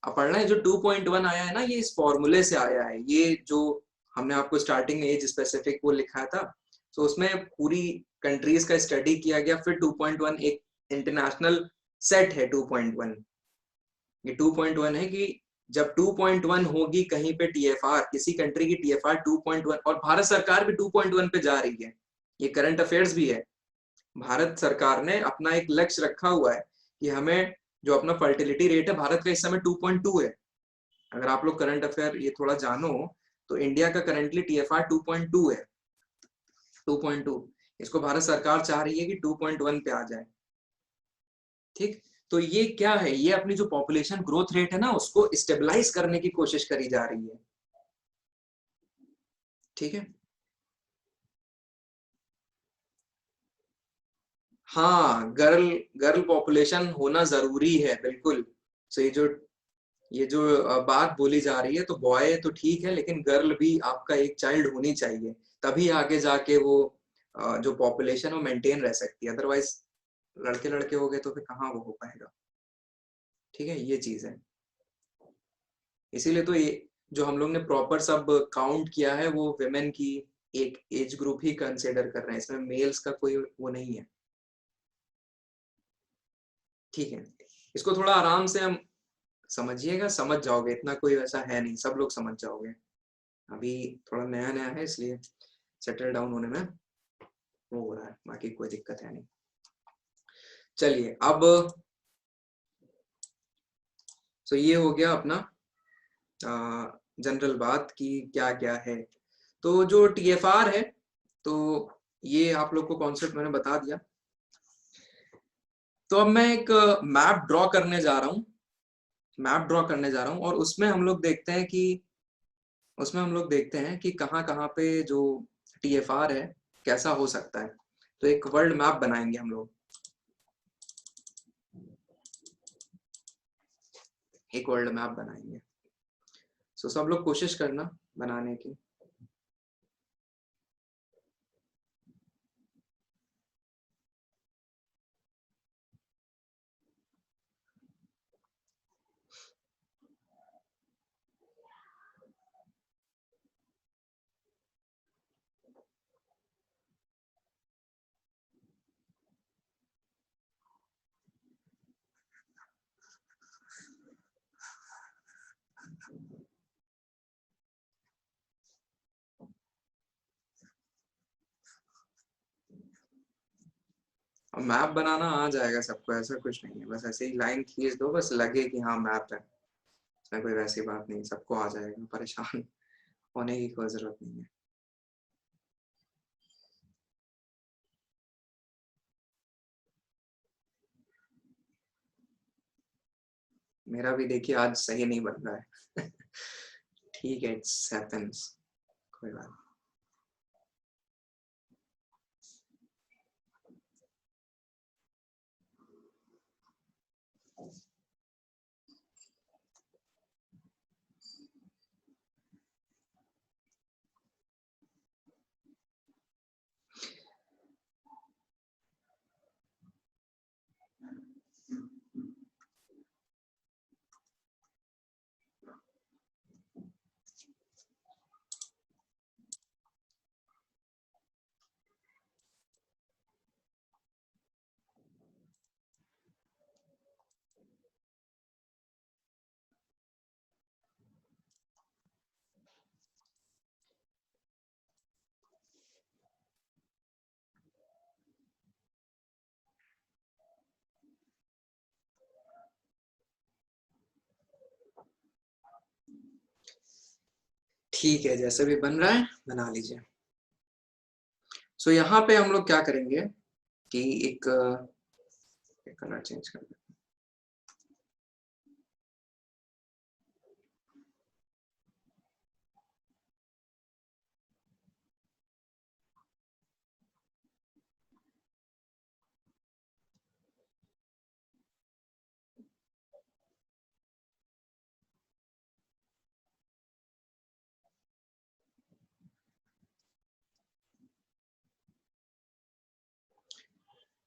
अपढ़ना जो 2.1 आया है ना, ये इस फॉर्मूले से आया है, ये जो हमने आपको स्टार्टिंग में एज स्पेसिफिक वो लिखा था, तो उसमें पूरी कंट्रीज का स्टडी किया गया, फिर 2.1 एक इंटरनेशनल सेट है। 2.1 ये 2.1 है कि जब 2.1 होगी कहीं पे TFR, किसी कंट्री की TFR 2.1, और भारत सरकार भी 2.1 पे जा रही है, ये करंट अफेयर्स भी है। भारत सरकार ने अपना एक लक्ष्य रखा हुआ है कि हमें जो अपना फर्टिलिटी रेट है भारत का इस समय 2.2 है। अगर आप लोग करंट अफेयर ये थोड़ा जानो तो इंडिया का करंटली TFR 2.2 है, 2.2। इसको भारत सरकार चाह रही है कि 2.1 पे आ जाए, ठीक। तो ये क्या है, ये अपनी जो पॉपुलेशन ग्रोथ रेट है ना, उसको स्टेबलाइज करने की कोशिश करी जा रही है, ठीक है। हाँ गर्ल पॉपुलेशन होना जरूरी है, बिल्कुल। सो ये जो बात बोली जा रही है, तो बॉय तो ठीक है, लेकिन गर्ल भी आपका एक चाइल्ड होनी चाहिए, तभी आगे जाके वो जो पॉपुलेशन वो मेंटेन रह सकती है, अदरवाइज लड़के लड़के हो गए तो फिर कहाँ वो हो पाएगा। ठीक है, ये चीज है। इसीलिए तो ये जो हम लोग ने प्रॉपर सब काउंट किया है वो विमेन की एक एज ग्रुप ही कंसिडर कर रहे हैं, इसमें मेल्स का कोई वो नहीं है। ठीक है, इसको थोड़ा आराम से हम समझिएगा, समझ जाओगे, इतना कोई वैसा है नहीं, सब लोग समझ जाओगे। अभी थोड़ा नया नया है इसलिए सेटल डाउन होने में वो हो रहा है, बाकी कोई दिक्कत है नहीं। चलिए अब तो ये हो गया अपना जनरल बात कि क्या क्या है। तो जो टीएफआर है तो ये आप लोग को कॉन्सेप्ट मैंने बता दिया। तो अब मैं एक मैप ड्रॉ करने जा रहा हूँ, मैप ड्रॉ करने जा रहा हूँ, और उसमें हम लोग देखते हैं कि कहाँ कहाँ पे जो टीएफआर है कैसा हो सकता है। तो एक वर्ल्ड मैप बनाएंगे हम लोग, एक वर्ल्ड मैप बनाएंगे। सो सब लोग कोशिश करना बनाने की। और मैप बनाना आ जाएगा सबको, ऐसा कुछ नहीं है, बस ऐसे ही लाइन खींच दो, बस लगे कि हाँ मैप है, इसमें कोई वैसी बात नहीं, सबको आ जाएगा, परेशान होने की कोई जरूरत नहीं है। मेरा भी देखिए आज सही नहीं बन रहा है ठीक है, इट्स हैपेंस, कोई बात नहीं। ठीक है, जैसे भी बन रहा है बना लीजिए। सो यहाँ पे हम लोग क्या करेंगे कि एक कलर चेंज कर दें।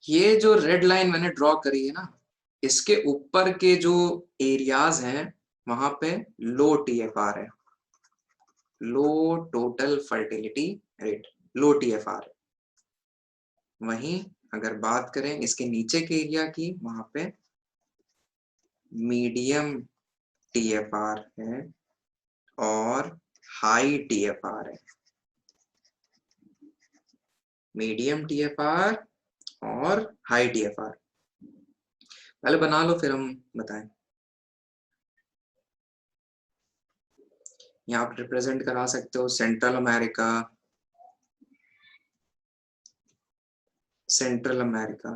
ये जो रेड लाइन मैंने ड्रॉ करी है ना, इसके ऊपर के जो एरियाज हैं वहां पे लो टीएफआर है, लो टोटल फर्टिलिटी रेट, लो टीएफआर है। वहीं अगर बात करें इसके नीचे के एरिया की, वहां पे मीडियम टीएफआर है और हाई टीएफआर है, मीडियम टीएफआर और हाई टीएफआर। पहले बना लो फिर हम बताएं। यहाँ आप रिप्रेजेंट करा सकते हो सेंट्रल अमेरिका, सेंट्रल अमेरिका,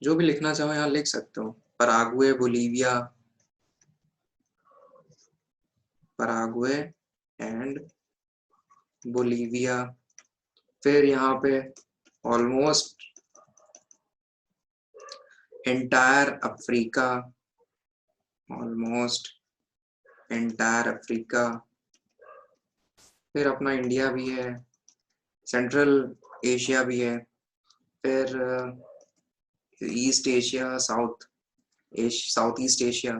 जो भी लिखना चाहो यहाँ लिख सकते हो, Paraguay, Bolivia, Paraguay and Bolivia. फिर यहाँ पे almost entire Africa, almost entire Africa, फिर अपना इंडिया भी है, सेंट्रल एशिया भी है, फिर east Asia, south east Asia,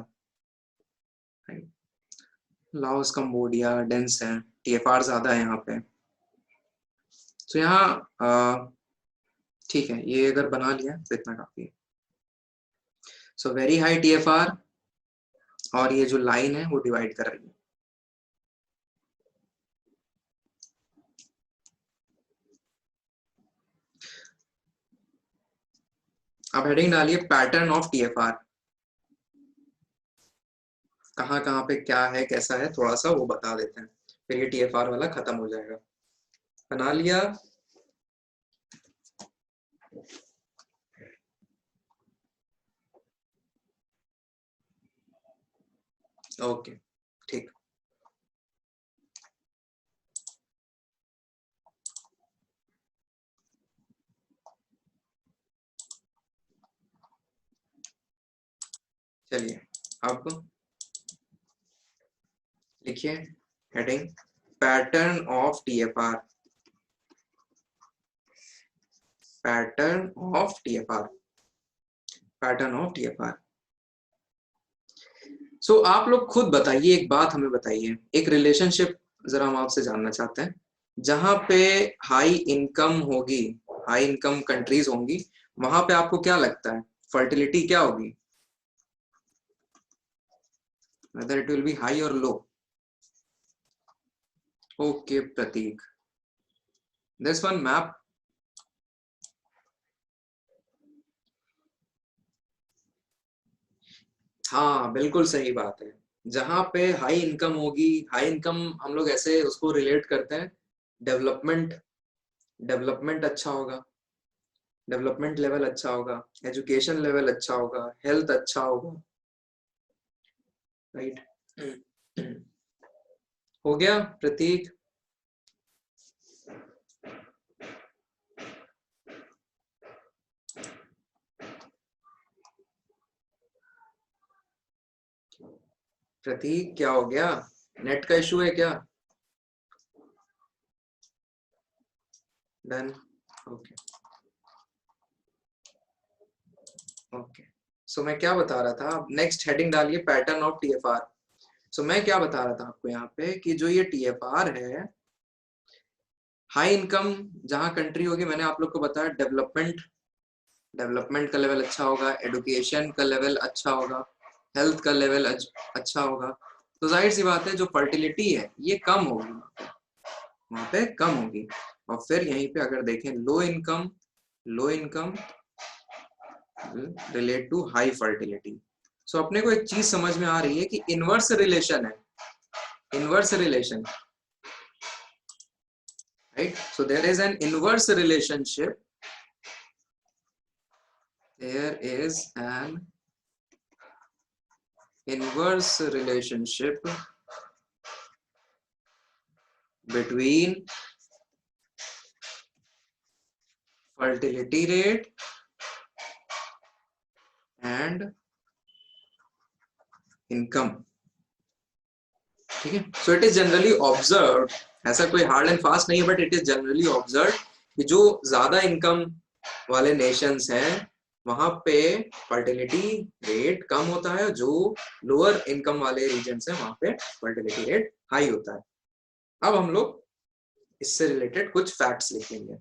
Laos, Cambodia dense है, टीएफआर ज्यादा है यहाँ पे। तो यहाँ ठीक है, ये अगर बना लिया तो इतना काफी है। सो वेरी हाई टीएफआर, और ये जो लाइन है वो डिवाइड कर रही है। अब हेडिंग डालिए पैटर्न ऑफ टीएफआर, कहाँ कहाँ पे क्या है कैसा है थोड़ा सा वो बता देते हैं, फिर ये टीएफआर वाला खत्म हो जाएगा। बना लिया। ओके ठीक। चलिए अब लिखिए heading pattern of TFR, pattern of TFR, pattern of TFR. So आप लोग खुद बताइए, एक बात हमें बताइए, एक रिलेशनशिप जरा हम आपसे जानना चाहते हैं, जहां पे हाई इनकम होगी, हाई इनकम कंट्रीज होंगी, वहां पे आपको क्या लगता है फर्टिलिटी क्या होगी, whether it will be high or low? Okay Prateek, this one map, हाँ बिल्कुल सही बात है। जहां पे हाई इनकम होगी, हाई इनकम हम लोग ऐसे उसको रिलेट करते हैं, डेवलपमेंट, डेवलपमेंट अच्छा होगा, डेवलपमेंट लेवल अच्छा होगा, एजुकेशन लेवल अच्छा होगा, हेल्थ अच्छा होगा, राइट। हो गया प्रतीक? प्रतीक क्या हो गया, नेट का इशू है क्या? डन। Okay okay. सो मैं क्या बता रहा था, नेक्स्ट हेडिंग डालिए पैटर्न ऑफ टीएफआर। सो मैं क्या बता रहा था आपको यहाँ पे कि जो ये टीएफआर है, हाई इनकम जहां कंट्री होगी, मैंने आप लोग को बताया डेवलपमेंट, डेवलपमेंट का लेवल अच्छा होगा, एडुकेशन का लेवल अच्छा होगा, हेल्थ का लेवल अच्छा होगा, तो जाहिर सी बात है जो फर्टिलिटी है ये कम होगी, वहां पे कम होगी। और फिर यहीं पे अगर देखें low income, low income relate to high fertility. So अपने को एक चीज समझ में आ रही है कि इनवर्स रिलेशन है, inverse relation, right? So there is an inverse relationship, there is an inverse relationship between fertility rate and income, ठीक है। So it is generally observe, ऐसा कोई हार्ड एंड फास्ट नहीं है, but it is generally observe कि जो ज्यादा income वाले नेशंस हैं वहां पे फर्टिलिटी रेट कम होता है, जो लोअर इनकम वाले रीजन है वहां पे फर्टिलिटी रेट हाई होता है। अब हम लोग इससे रिलेटेड कुछ फैक्ट्स लिखेंगे।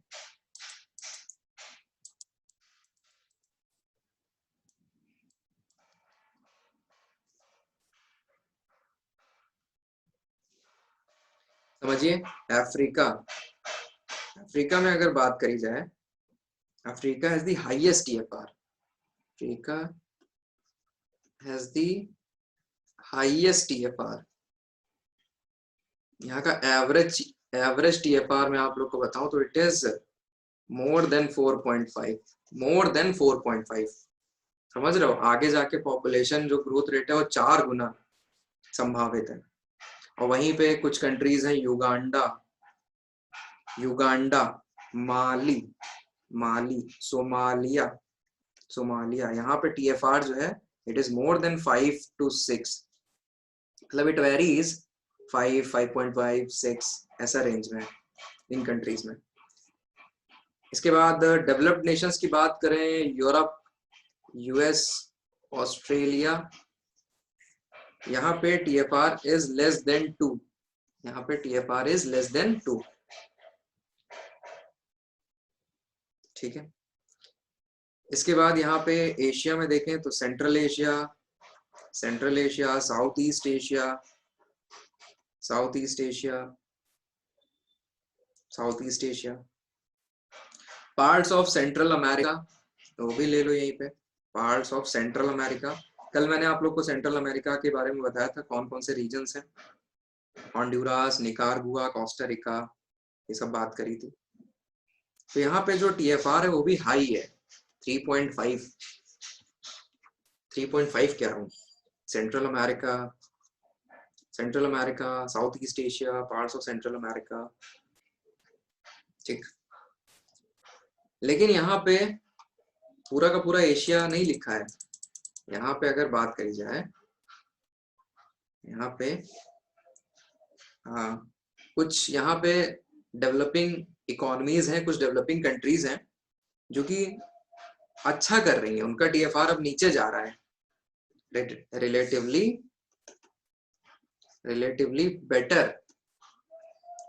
समझिए, अफ्रीका, अफ्रीका में अगर बात करी जाए, Africa has the highest TFR, Africa has the highest TFR. यहाँ का एवरेज, एवरेज टीएफआर मैं आप लोग को बताऊं तो it is more then 4.5, more than 4.5। समझ रहे हो, आगे जाके पॉपुलेशन जो ग्रोथ रेट है वो 4 गुना संभावित है। और वहीं पे कुछ कंट्रीज हैं, युगांडा, युगांडा, माली, माली, सोमालिया, सोमालिया, यहाँ पे टीएफआर जो है it is more then 5 to 6, मतलब इट वेरीज 5, 5.5, 6 ऐसा रेंज में इन कंट्रीज में। इसके बाद डेवलप्ड नेशंस की बात करें, यूरोप, यूएस, ऑस्ट्रेलिया, यहाँ पे TFR इज लेस देन 2, यहाँ पे TFR इज लेस देन 2। ठीक है, इसके बाद यहाँ पे एशिया में देखें तो central Asia, south east Asia, south east Asia, parts of central America, तो वो भी ले लो यहीं पे, पार्ट्स ऑफ सेंट्रल अमेरिका। कल मैंने आप लोग को सेंट्रल अमेरिका के बारे में बताया था कौन कौन से रीजन्स हैं, हॉन्डुरास, निकारागुआ, कोस्टा रिका, ये सब बात करी थी। तो यहाँ पे जो TFR है वो भी हाई है, 3.5 कह रहा हूँ। Central America, south east Asia, parts of central America, ठीक। लेकिन यहाँ पे पूरा का पूरा एशिया नहीं लिखा है। यहाँ पे अगर बात करी जाए, यहाँ पे कुछ यहाँ पे डेवलपिंग इकोनॉमीज हैं, कुछ डेवलपिंग कंट्रीज हैं जो कि अच्छा कर रही हैं, उनका TFR अब नीचे जा रहा है, रिलेटिवली बेटर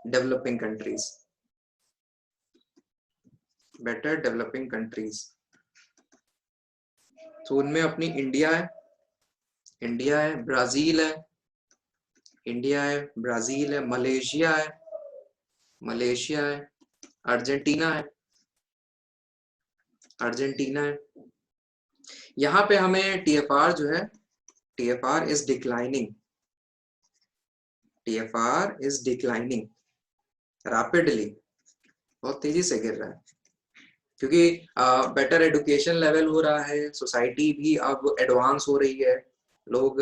डेवलपिंग कंट्रीज, तो उनमें अपनी इंडिया है, ब्राजील है, मलेशिया है, अर्जेंटीना है। यहाँ पे हमें TFR जो है, TFR इज डिक्लाइनिंग रैपिडली, बहुत तेजी से गिर रहा है, क्योंकि बेटर एजुकेशन लेवल हो रहा है, सोसाइटी भी अब एडवांस हो रही है, लोग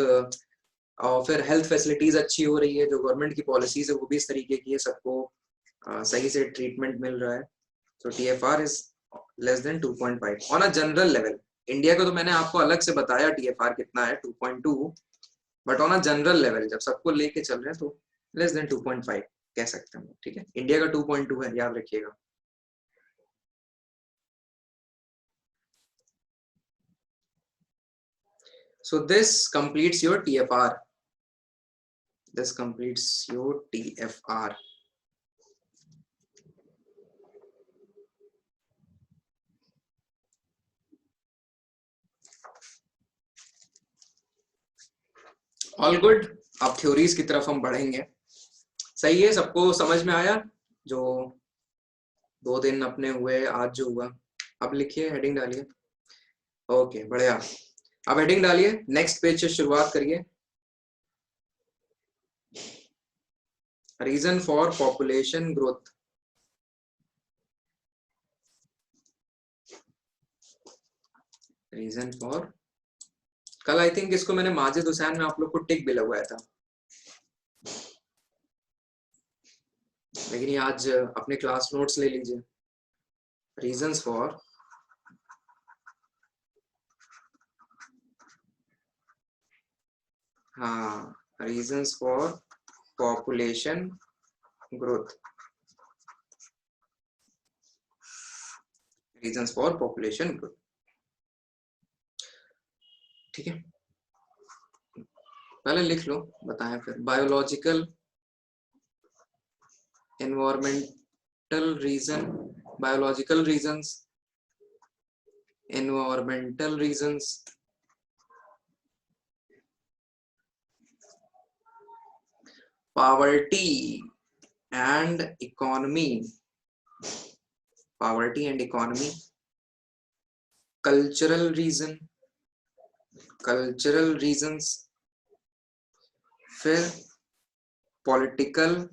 और फिर हेल्थ फैसिलिटीज अच्छी हो रही है, जो गवर्नमेंट की पॉलिसीज है वो भी इस तरीके की है, सबको सही से ट्रीटमेंट मिल रहा है। तो TFR is less than 2.5 on a general level. India को तो मैंने आपको अलग से बताया TFR कितना है, 2.2, but on a general level जब सबको लेके चल रहे हैं तो लेस देन 2.5 कह सकते हैं, ठीक है। इंडिया का 2.2 है, याद रखिएगा। So this completes your TFR. All good. अब थ्योरीज की तरफ हम बढ़ेंगे। सही है, सबको समझ में आया? जो 2 दिन अपने हुए, आज जो हुआ, अब लिखिए, हेडिंग डालिए। ओके, बढ़िया। अब हेडिंग डालिए, नेक्स्ट पेज से शुरुआत करिए। Reason for population growth. Reason for, कल आई थिंक इसको मैंने माजिद हुसैन में आप लोग को टिक भी लगवाया था, लेकिन ये आज अपने क्लास नोट्स ले लीजिए। Reasons for reasons for population growth, reasons for population growth, ठीक है। पहले लिख लो, बताएं फिर। Biological, environmental reason, biological reasons, environmental reasons, poverty and economy, cultural reasons, फिर political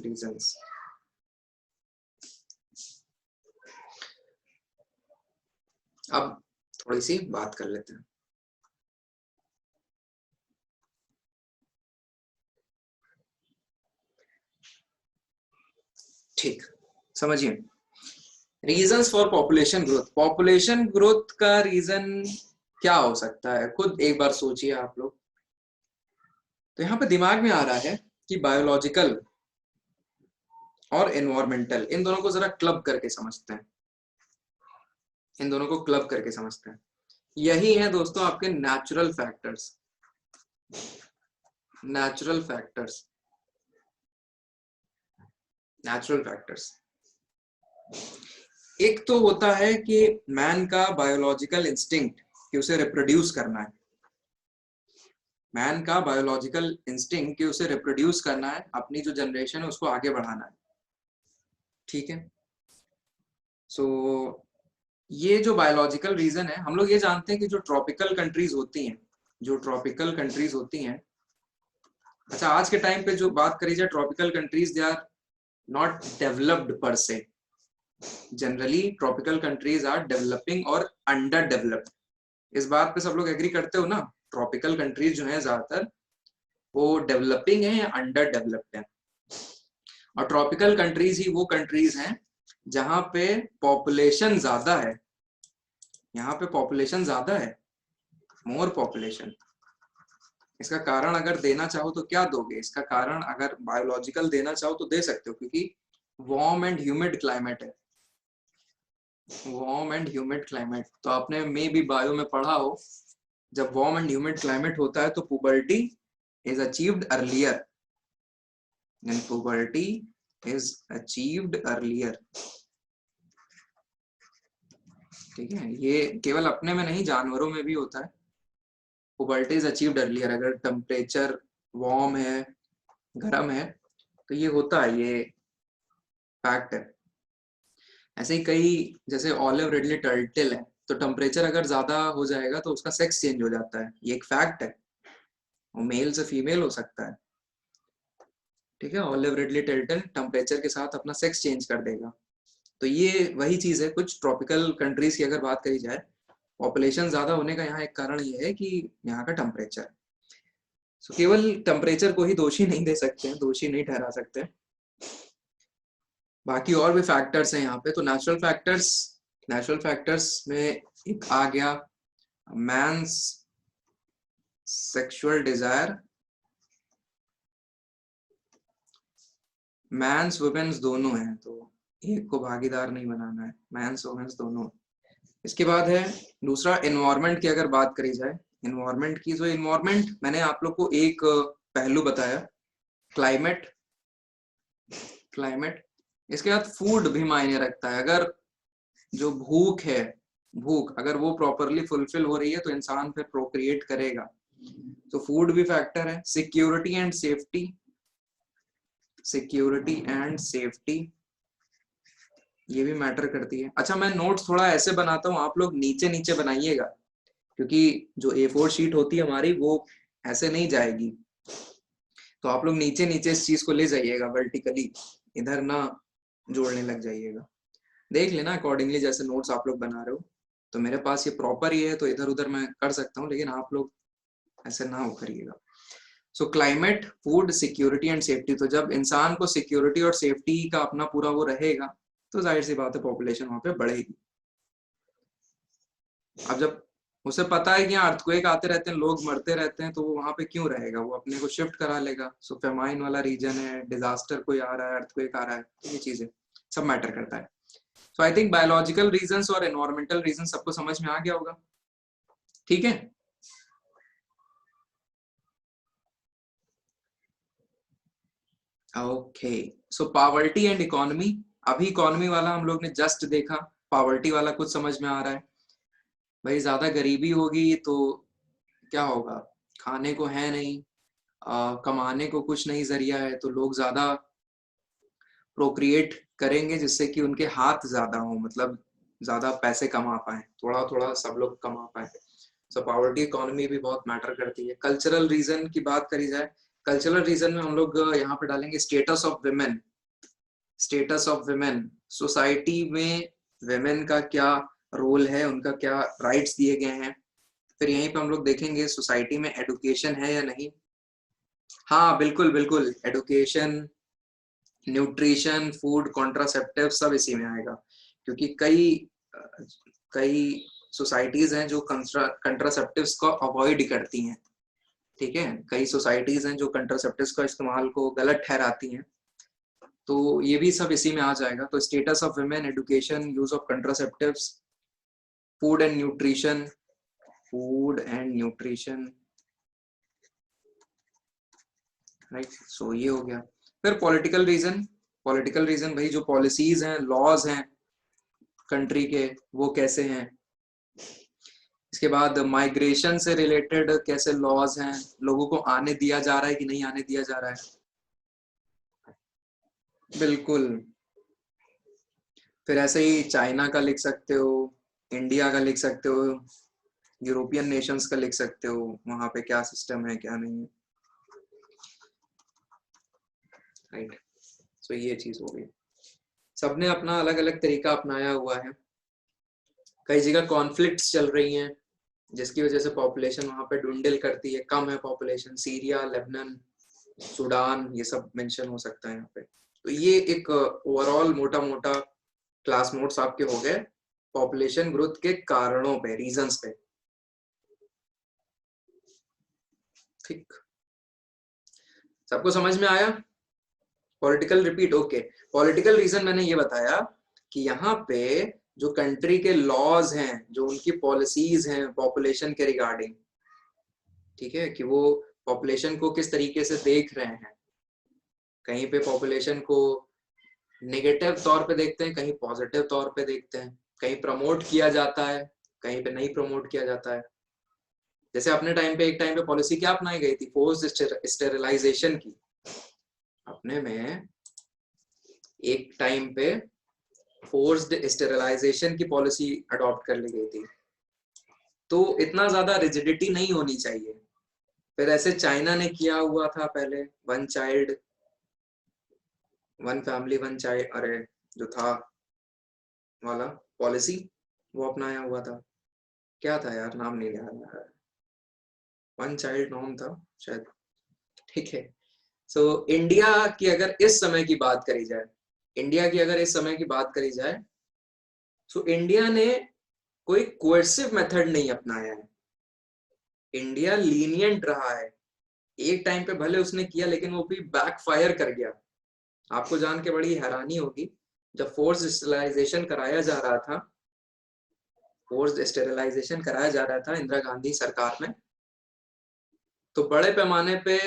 reasons। अब थोड़ी सी बात कर लेते हैं। ठीक, समझिए, रीजंस फॉर पॉपुलेशन ग्रोथ का रीजन क्या हो सकता है, खुद एक बार सोचिए आप लोग। तो यहाँ पे दिमाग में आ रहा है कि बायोलॉजिकल और एनवायरमेंटल, इन दोनों को जरा क्लब करके समझते हैं, इन दोनों को क्लब करके समझते हैं। यही है दोस्तों आपके natural factors. Natural factors, natural factors. एक तो होता है कि मैन का बायोलॉजिकल इंस्टिंक्ट कि उसे रिप्रोड्यूस करना है, मैन का बायोलॉजिकल इंस्टिंक्ट कि उसे रिप्रोड्यूस करना है, अपनी जो जनरेशन है उसको आगे बढ़ाना है, ठीक है। सो ये जो बायोलॉजिकल रीजन है, हम लोग ये जानते हैं कि जो ट्रॉपिकल कंट्रीज होती हैं, जो ट्रॉपिकल कंट्रीज होती हैं, अच्छा आज के टाइम पे जो बात करी जाए tropical countries, they are not developed per se. Generally tropical countries are developing और अंडर डेवलप्ड। इस बात पे सब लोग एग्री करते हो ना? ट्रॉपिकल कंट्रीज जो है ज्यादातर वो डेवलपिंग है या अंडर डेवलप्ड है। और ट्रॉपिकल कंट्रीज ही वो कंट्रीज हैं जहां पे पॉपुलेशन ज्यादा है, यहाँ पे पॉपुलेशन ज्यादा है, मोर पॉपुलेशन। इसका कारण अगर देना चाहो तो क्या दोगे? इसका कारण अगर बायोलॉजिकल देना चाहो तो दे सकते हो, क्योंकि वार्म एंड ह्यूमिड क्लाइमेट है, वार्म एंड ह्यूमिड क्लाइमेट। तो आपने मे भी बायो में पढ़ा हो, जब वार्म एंड ह्यूमिड क्लाइमेट होता है तो puberty is achieved earlier, and puberty is achieved earlier, ठीक है। ये केवल अपने में नहीं, जानवरों में भी होता है। पुबर्टी इज अचीव्ड अर्लियर, अगर टेम्परेचर वार्म है, गर्म है, तो ये होता है, ये फैक्ट है। ऐसे ही कई, जैसे ऑलिव रिडले टर्टल है, तो टेम्परेचर अगर ज्यादा हो जाएगा तो उसका सेक्स चेंज हो जाता है, ये एक फैक्ट है, वो मेल से फीमेल हो सकता है, ठीक है। ऑलिव रिडले टर्टल टेम्परेचर के साथ अपना सेक्स चेंज कर देगा। तो ये वही चीज है, कुछ ट्रॉपिकल कंट्रीज की अगर बात करी जाए, पॉपुलेशन ज्यादा होने का यहाँ एक कारण ये है कि यहाँ का टेम्परेचर। सो केवल टेम्परेचर को ही दोषी नहीं दे सकते हैं, दोषी नहीं ठहरा सकते, बाकी और भी फैक्टर्स हैं यहाँ पे। तो नेचुरल फैक्टर्स में एक आ गया men's sexual desire, men's women's दोनों हैं, तो एक को भागीदार नहीं बनाना है, मैंस वुमेन्स दोनों। इसके बाद है दूसरा एनवायरनमेंट की अगर बात करी जाए, एनवायरनमेंट की, जो एनवायरनमेंट मैंने आप लोग को एक पहलू बताया, क्लाइमेट, क्लाइमेट। इसके बाद फूड भी मायने रखता है। अगर जो भूख है, भूख अगर वो प्रॉपरली फुलफिल हो रही है तो इंसान फिर प्रोक्रिएट करेगा, तो फूड भी फैक्टर है। Security and safety, security and safety ये भी मैटर करती है। अच्छा मैं नोट्स थोड़ा ऐसे बनाता हूँ, आप लोग नीचे नीचे बनाइएगा, क्योंकि जो A4 शीट होती है हमारी वो ऐसे नहीं जाएगी, तो आप लोग नीचे नीचे इस चीज को ले जाइएगा वर्टिकली, इधर ना जोड़ने लग जाइएगा। देख लेना अकॉर्डिंगली जैसे नोट्स आप लोग बना रहे हो। तो मेरे पास ये प्रॉपर ही है तो इधर उधर मैं कर सकता हूँ, लेकिन आप लोग ऐसे ना हो करिएगा। सो climate, food, security and safety. तो जब इंसान को सिक्योरिटी और सेफ्टी का अपना पूरा वो रहेगा तो जाहिर सी बात है पॉपुलेशन वहां पे बढ़ेगी। अब जब उसे पता है कि यहाँ अर्थक्वेक आते रहते हैं, लोग मरते रहते हैं, तो वो वहां पे क्यों रहेगा, वो अपने को शिफ्ट करा लेगा। सो फेमाइन वाला रीजन है, डिजास्टर कोई आ रहा है, अर्थक्वेक आ रहा है, तो ये चीजें सब मैटर करता है। सो आई थिंक बायोलॉजिकल रीजंस और एनवायरमेंटल रीजन सबको समझ में आ गया होगा, ठीक है। Okay, so poverty and economy. अभी इकोनॉमी वाला हम लोग ने जस्ट देखा, पॉवर्टी वाला कुछ समझ में आ रहा है। भाई ज्यादा गरीबी होगी तो क्या होगा, खाने को है नहीं, कमाने को कुछ नहीं जरिया है, तो लोग ज्यादा प्रोक्रिएट करेंगे जिससे कि उनके हाथ ज्यादा हो, मतलब ज्यादा पैसे कमा पाए, थोड़ा थोड़ा सब लोग कमा पाए। सो पॉवर्टी इकोनॉमी भी बहुत मैटर करती है। कल्चरल रीजन की बात करी जाए, कल्चरल रीजन में हम लोग यहाँ पे डालेंगे status of women, status of women, society में विमेन का क्या रोल है, उनका क्या राइट्स दिए गए हैं। फिर यहीं पे हम लोग देखेंगे सोसाइटी में एडुकेशन है या नहीं। हाँ बिल्कुल बिल्कुल, एडुकेशन, न्यूट्रिशन, फूड, कॉन्ट्रासेप्टिव सब इसी में आएगा, क्योंकि कई सोसाइटीज हैं जो कंट्रासेप्टिव्स को अवॉइड करती हैं, ठीक है, कई सोसाइटीज हैं जो कंट्रासेप्टिव्स का इस्तेमाल को गलत ठहराती हैं, तो ये भी सब इसी में आ जाएगा। तो status of women, education, use of contraceptives, food and nutrition, right, so ये हो गया। फिर पॉलिटिकल रीजन भाई जो पॉलिसीज हैं, लॉज हैं कंट्री के, वो कैसे हैं। इसके बाद माइग्रेशन से रिलेटेड कैसे लॉज हैं, लोगों को आने दिया जा रहा है कि नहीं आने दिया जा रहा है। बिल्कुल। फिर ऐसे ही चाइना का लिख सकते हो, इंडिया का लिख सकते हो, यूरोपियन नेशंस का लिख सकते हो, वहां पे क्या सिस्टम है क्या नहीं है, राइट। सो ये चीज हो गई। सबने अपना अलग अलग तरीका अपनाया हुआ है। कई जगह कॉन्फ्लिक्ट्स चल रही हैं जिसकी वजह से पॉपुलेशन वहां पे डुंडल करती है, कम है पॉपुलेशन, सीरिया, लेबनान, सूडान, ये सब मेंशन हो सकता है यहाँ पे। तो ये एक ओवरऑल मोटा मोटा क्लास नोट्स आपके हो गए पॉपुलेशन ग्रोथ के कारणों पे, रीजंस पे, ठीक। सबको समझ में आया? Political repeat, okay. Political reason मैंने ये बताया कि यहाँ पे जो कंट्री के लॉज हैं, जो उनकी पॉलिसीज हैं पॉपुलेशन के रिगार्डिंग, ठीक है, कि वो पॉपुलेशन को किस तरीके से देख रहे हैं। कहीं पे पॉपुलेशन को नेगेटिव तौर पे देखते हैं, कहीं पॉजिटिव तौर पे देखते हैं, कहीं प्रमोट किया जाता है, कहीं पे नहीं प्रमोट किया जाता है। जैसे अपने टाइम पे, एक टाइम पे पॉलिसी क्या अपनाई गई थी, फोर्स्ड स्टेरिलाइजेशन की। अपने में एक टाइम पे फोर्स्ड स्टेरिलाइजेशन की पॉलिसी अडॉप्ट कर ली गई थी। तो इतना ज्यादा रिजिडिटी नहीं होनी चाहिए। फिर ऐसे चाइना ने किया हुआ था पहले, one child one family one child, अरे जो था वाला पॉलिसी, वो अपनाया हुआ था। क्या था यार, नाम नहीं याद, वन चाइल्ड नॉर्म था शायद, ठीक है। सो इंडिया की अगर इस समय की बात करी जाए, इंडिया की अगर इस समय की बात करी जाए, तो इंडिया ने कोई कोर्सिव मेथड नहीं अपनाया है। इंडिया लीनियंट रहा है। एक टाइम पे भले उसने किया, लेकिन वो भी बैकफायर कर गया। आपको जान के बड़ी हैरानी होगी, जब फोर्स स्टेरिलाइजेशन कराया जा रहा था, इंदिरा गांधी सरकार में, तो बड़े पैमाने पे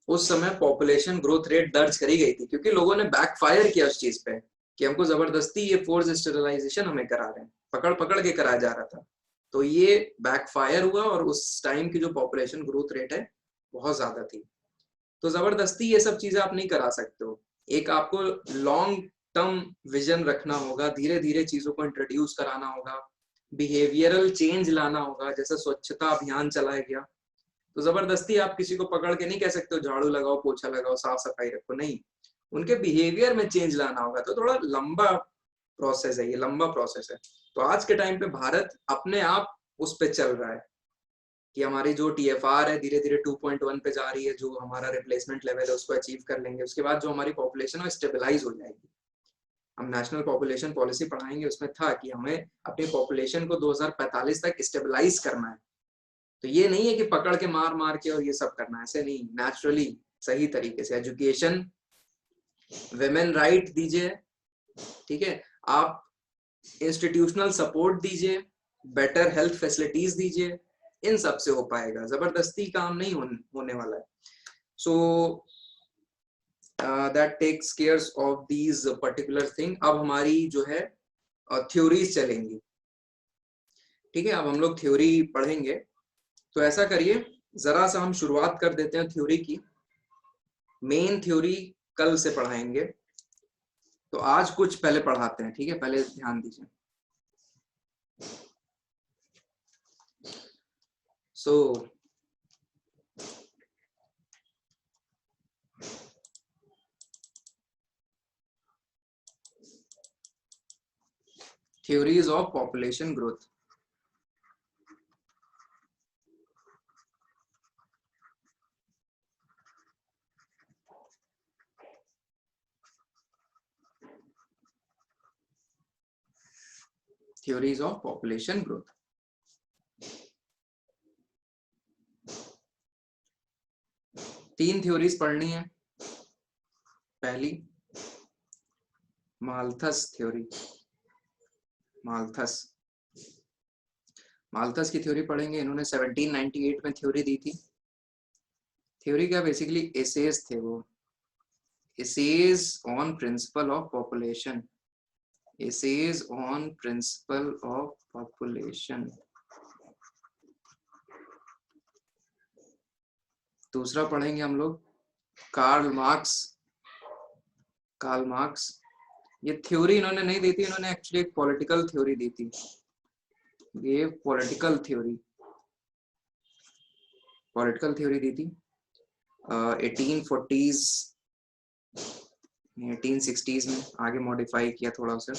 उस समय पॉपुलेशन ग्रोथ रेट दर्ज करी गई थी, क्योंकि लोगों ने बैकफायर किया उस चीज पे कि हमको जबरदस्ती ये फोर्स स्टेरिलाइजेशन हमें करा रहे हैं, पकड़ पकड़ के कराया जा रहा था। तो ये बैकफायर हुआ और उस टाइम की जो पॉपुलेशन ग्रोथ रेट है बहुत ज्यादा थी। तो जबरदस्ती ये सब चीजें आप नहीं करा सकते हो। एक आपको लॉन्ग टर्म विजन रखना होगा, धीरे धीरे चीजों को इंट्रोड्यूस कराना होगा, बिहेवियरल चेंज लाना होगा। जैसे स्वच्छता अभियान चलाया गया, तो जबरदस्ती आप किसी को पकड़ के नहीं कह सकते हो झाड़ू लगाओ, पोछा लगाओ, साफ सफाई रखो, नहीं, उनके बिहेवियर में चेंज लाना होगा। तो थोड़ा लंबा प्रोसेस है, ये लंबा प्रोसेस है। तो आज के टाइम पे भारत अपने आप उस पे चल रहा है कि हमारी जो TFR है धीरे धीरे 2.1 पे जा रही है, जो हमारा रिप्लेसमेंट लेवल है उसको अचीव कर लेंगे। उसके बाद जो हमारी पॉपुलेशन है स्टेबलाइज हो जाएगी। हम नेशनल पॉपुलेशन पॉलिसी पढ़ाएंगे, उसमें था कि हमें अपनी पॉपुलेशन को 2045 तक स्टेबलाइज करना है। तो ये नहीं है कि पकड़ के मार मार के और ये सब करना है, ऐसे नहीं, नेचुरली सही तरीके से एजुकेशन, विमेन राइट दीजिए, ठीक है, आप इंस्टीट्यूशनल सपोर्ट दीजिए, बेटर हेल्थ फैसिलिटीज दीजिए, इन सब से हो पाएगा। जबरदस्ती काम नहीं होने वाला है। So that takes care of these particular thing. अब हमारी जो है थ्योरीज चलेंगी, ठीक है, अब हम लोग थ्योरी पढ़ेंगे। तो ऐसा करिए, जरा सा हम शुरुआत कर देते हैं थ्योरी की। मेन थ्योरी कल से पढ़ाएंगे, तो आज कुछ पहले पढ़ाते हैं, ठीक है, पहले ध्यान दीजिए। सो theories of population growth। Theories of population growth. तीन थ्योरीज पढ़नी है। पहली माल्थस थ्योरी। माल्थस की थ्योरी पढ़ेंगे। इन्होंने 1798 में थ्योरी दी थी। थ्योरी क्या, बेसिकली एसेज थे वो, essays on principle of population, essays on principle of population. दूसरा पढ़ेंगे हम लोग कार्ल मार्क्स। ये थ्योरी इन्होंने नहीं दी थी, इन्होंने एक्चुअली एक पॉलिटिकल थ्योरी दी थी। ये पॉलिटिकल थ्योरी दी थी 1840s 1860s में, आगे मॉडिफाई किया थोड़ा सा।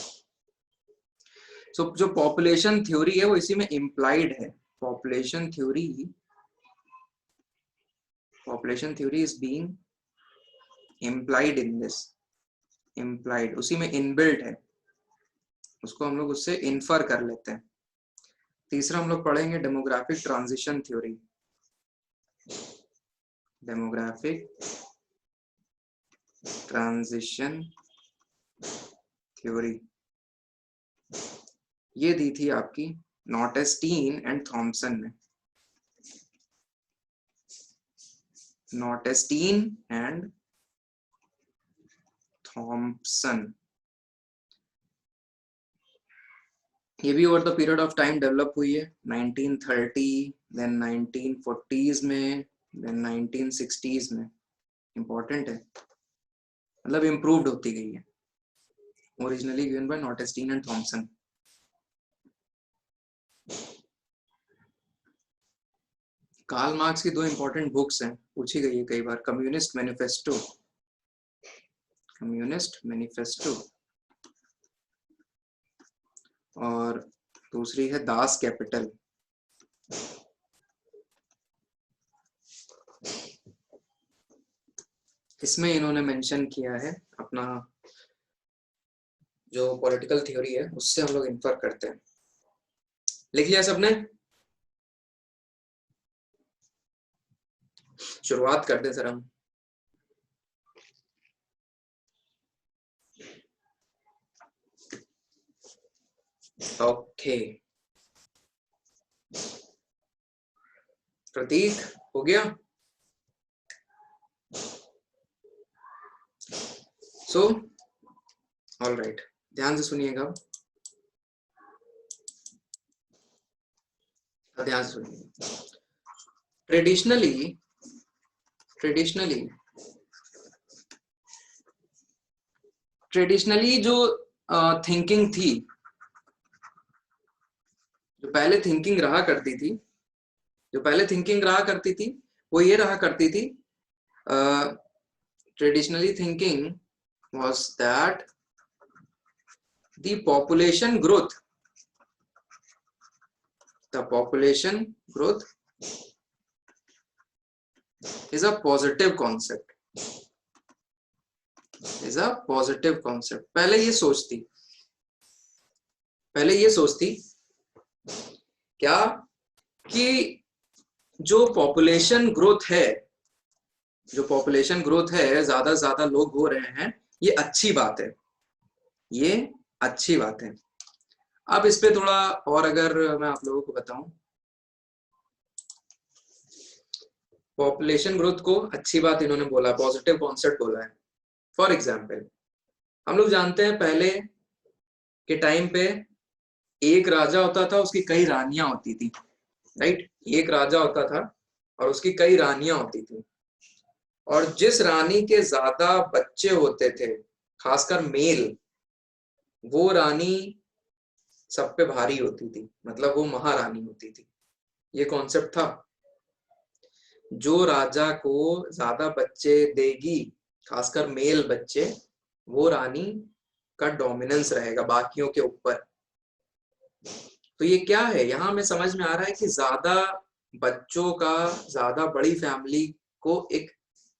सो जो पॉपुलेशन थ्योरी है वो इसी में इम्प्लाइड है। Population theory is being implied in this, implied उसी में इनबिल्ट है, उसको हम लोग उससे इन्फर कर लेते हैं। तीसरा हम लोग पढ़ेंगे demographic transition theory. Demographic transition theory ये दी थी आपकी नॉटेस्टीन एंड थॉमसन ने। नॉटेस्टीन एंड थॉमसन। ये भी over the period of time develop हुई है। 1930, देन 1940s में, देन 1960s में। इंपॉर्टेंट है, मतलब इम्प्रूव्ड होती गई है। Originally given by Notestein and Thomson. Karl Marx की दो इंपॉर्टेंट बुक्स हैं, पूछी गई है कई बार। कम्युनिस्ट मैनिफेस्टो और दूसरी है दास कैपिटल। इसमें इन्होंने मेंशन किया है अपना जो पॉलिटिकल थ्योरी है उससे हम लोग इन्फर करते हैं। लिख लिया सबने? शुरुआत करते सर हम। ओके, प्रतीक हो गया? सो ऑल राइट, ध्यान से सुनिएगा, ध्यान से सुनिएगा। ट्रेडिशनली जो थिंकिंग थी, जो पहले थिंकिंग रहा करती थी, वो ये रहा करती थी, traditionally thinking was that the population growth is a positive concept. पहले ये सोचती क्या कि जो पॉपुलेशन ग्रोथ है, ज्यादा से ज्यादा लोग हो रहे हैं, ये अच्छी बात है। अब इस पे थोड़ा और अगर मैं आप लोगों को बताऊं, पॉपुलेशन ग्रोथ को अच्छी बात इन्होंने बोला, पॉजिटिव कॉन्सेप्ट बोला है। फॉर एग्जाम्पल, हम लोग जानते हैं पहले के टाइम पे एक राजा होता था, उसकी कई रानियां होती थी, राइट? एक राजा होता था और उसकी कई रानियां होती थी, और जिस रानी के ज्यादा बच्चे होते थे, खासकर मेल, वो रानी सब पे भारी होती थी, मतलब वो महारानी होती थी। ये कॉन्सेप्ट था। जो राजा को ज्यादा बच्चे देगी, खासकर मेल बच्चे, वो रानी का डोमिनेंस रहेगा बाकियों के ऊपर। तो ये क्या है, यहाँ हमें समझ में आ रहा है कि ज्यादा बच्चों का, ज्यादा बड़ी फैमिली को एक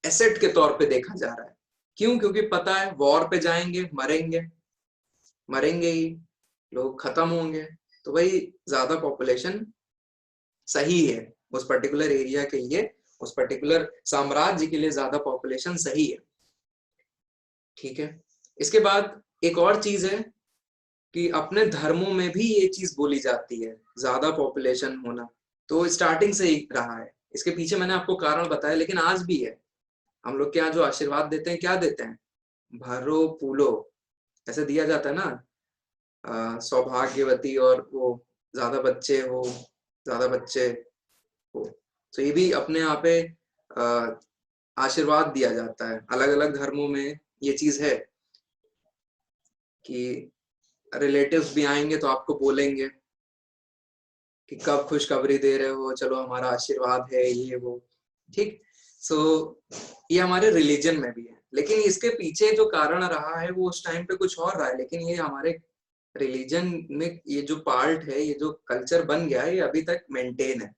एसेट के तौर पे देखा जा रहा है। क्यों? क्योंकि पता है वॉर पे जाएंगे, मरेंगे ही, लोग खत्म होंगे, तो भाई ज्यादा पॉपुलेशन सही है उस पर्टिकुलर एरिया के लिए, उस पर्टिकुलर साम्राज्य के लिए ज्यादा पॉपुलेशन सही है। ठीक है, इसके बाद एक और चीज है कि अपने धर्मों में भी ये चीज बोली जाती है, ज्यादा पॉपुलेशन होना तो स्टार्टिंग से ही रहा है। इसके पीछे मैंने आपको कारण बताया, लेकिन आज भी है। हम लोग के यहाँ जो आशीर्वाद देते हैं, क्या देते हैं? भरो फूलो, ऐसे दिया जाता है ना, सौभाग्यवती और वो ज्यादा बच्चे हो, ज्यादा बच्चे हो। तो ये भी अपने यहाँ पे आशीर्वाद दिया जाता है। अलग अलग धर्मों में ये चीज है कि रिलेटिव्स भी आएंगे तो आपको बोलेंगे कि कब खुशखबरी दे रहे हो, चलो हमारा आशीर्वाद है, ये वो। ठीक, सो ये हमारे रिलीजन में भी है, लेकिन इसके पीछे जो कारण रहा है वो उस टाइम पे कुछ और रहा है, लेकिन ये हमारे रिलीजन में ये जो पार्ट है, ये जो कल्चर बन गया है, ये अभी तक मेंटेन है।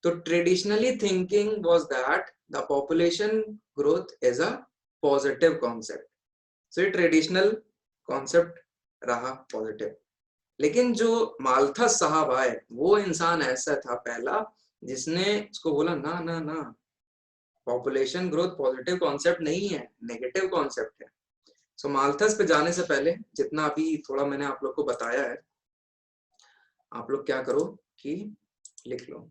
तो traditionally thinking was that the population growth is a positive concept. So ये ट्रेडिशनल कॉन्सेप्ट रहा पॉजिटिव। लेकिन जो मालथस साहब आए, वो इंसान ऐसा था पहला जिसने इसको बोला ना ना ना, पॉपुलेशन ग्रोथ पॉजिटिव कॉन्सेप्ट नहीं है, नेगेटिव कॉन्सेप्ट है। सो मालथस पे जाने से पहले जितना अभी थोड़ा मैंने आप लोग को बताया है, आप लोग क्या करो कि लिख लो।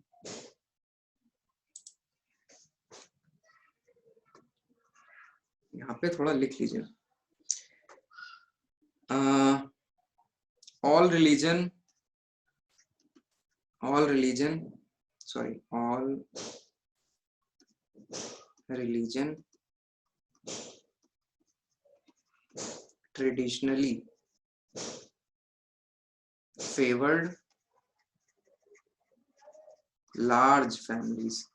यहाँ पे थोड़ा लिख लीजिए। all religion all religion traditionally favored large families.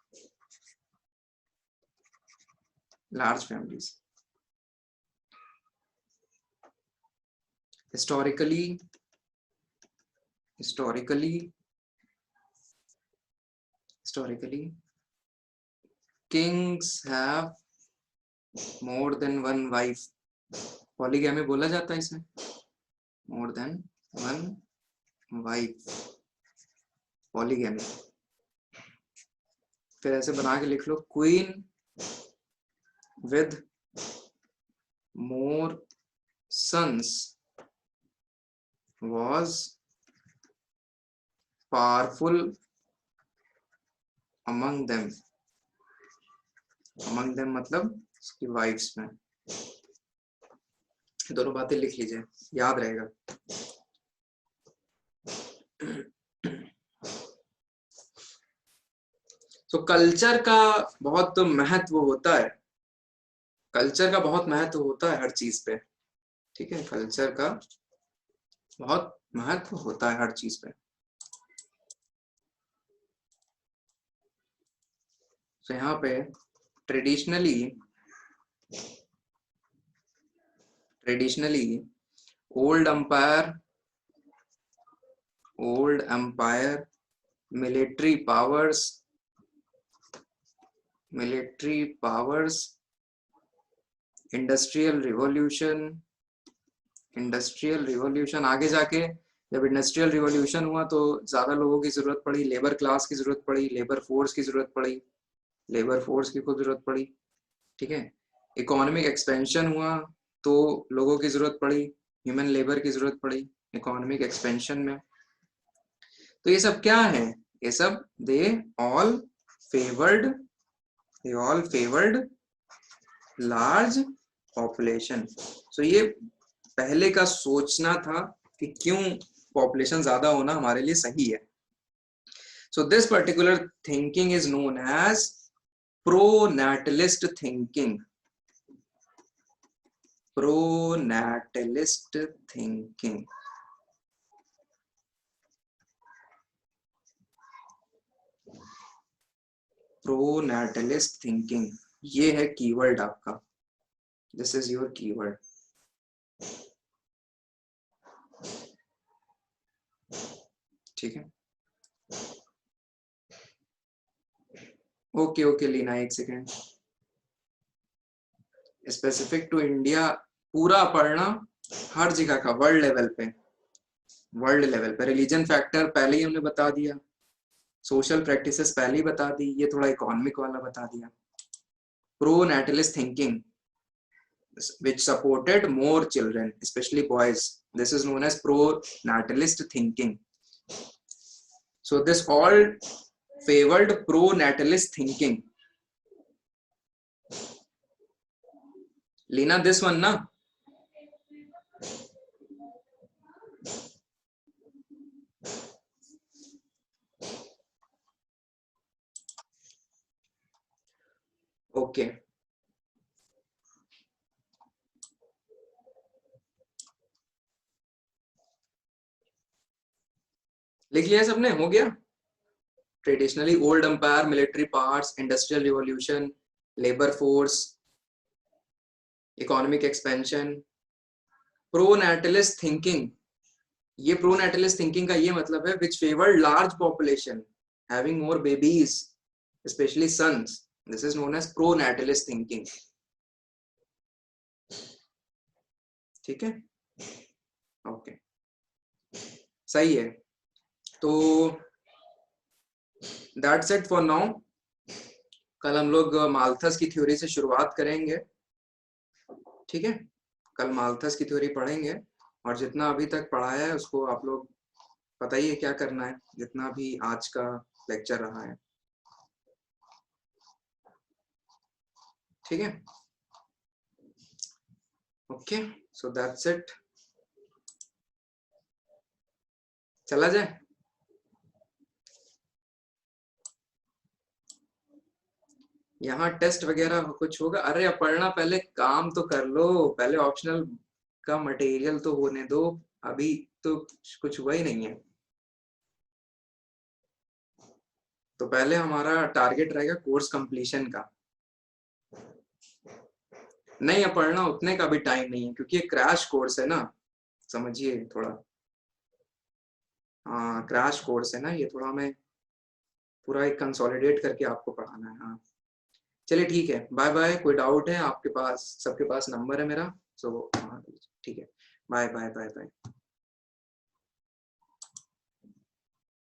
Historically kings have more than one wife. Polygamy बोला जाता है इसे, more than one wife, polygamy. फिर ऐसे बना के लिख लो, queen with more sons was powerful among them मतलब उसकी वाइफ्स में। दोनों बातें लिख लीजिए, याद रहेगा। तो कल्चर का बहुत महत्व होता है, कल्चर का बहुत महत्व होता है हर चीज पे। ठीक है, कल्चर का बहुत महत्व होता है हर चीज पे। तो यहाँ पे traditionally old empire military powers industrial revolution आगे जाके जब इंडस्ट्रियल रिवॉल्यूशन हुआ तो ज्यादा लोगों की जरूरत पड़ी, लेबर क्लास की जरूरत पड़ी, लेबर फोर्स की जरूरत पड़ी। ठीक है, इकोनॉमिक एक्सपेंशन हुआ तो लोगों की जरूरत पड़ी, ह्यूमन लेबर की जरूरत पड़ी इकोनॉमिक एक्सपेंशन में। तो ये सब क्या है? ये सब they all favoured large population. So ये पहले का सोचना था कि क्यों पॉपुलेशन ज्यादा होना हमारे लिए सही है। So this particular thinking is known as pronatalist thinking. Pronatalist thinking, ये है कीवर्ड आपका, दिस इज योर कीवर्ड। ठीक है, ओके लीना, एक सेकेंड। स्पेसिफिक टू इंडिया पूरा पढ़ना, हर जगह का, वर्ल्ड लेवल पे वर्ल्ड लेवल पे रिलीजन फैक्टर पहले ही हमने बता दिया, सोशल प्रैक्टिसेस पहले ही बता दी, ये थोड़ा इकोनॉमिक वाला बता दिया। Pro netlist thinking which supported more children, especially boys. This is known as pro-natalist thinking. So this all favored pro-natalist thinking. Lina, this one na? Okay. लिख लिया सबने? हो गया? Traditionally, old empire, military parts, industrial revolution, labor force, economic expansion, pro-natalist thinking. ये pro-natalist thinking का ये मतलब है which favored large population, having more babies, especially sons. This is known as pro-natalist thinking. ठीक है? ओके, सही है। तो दैट्स इट फॉर नाउ। कल हम लोग माल्थस की थ्योरी से शुरुआत करेंगे, ठीक है? कल माल्थस की थ्योरी पढ़ेंगे और जितना अभी तक पढ़ाया है उसको आप लोग पता ही है क्या करना है, जितना भी आज का लेक्चर रहा है, ठीक है? Okay, so that's it. चला जाए? यहाँ टेस्ट वगैरह कुछ होगा? अरे पढ़ना पहले काम तो कर लो, पहले ऑप्शनल का मटेरियल तो होने दो, अभी तो कुछ हुआ ही नहीं है। तो पहले हमारा टारगेट रहेगा कोर्स कंप्लीशन का। नहीं, अब पढ़ना उतने का भी टाइम नहीं है क्योंकि ये क्रैश कोर्स है ना, समझिए थोड़ा। हाँ, क्रैश कोर्स है ना ये, थोड़ा हमें पूरा एक कंसोलिडेट करके आपको पढ़ाना है। हाँ चलिए ठीक है, बाय बाय। कोई डाउट है आपके पास? सबके पास नंबर है मेरा, सो हाँ ठीक है, बाय बाय बाय बाय।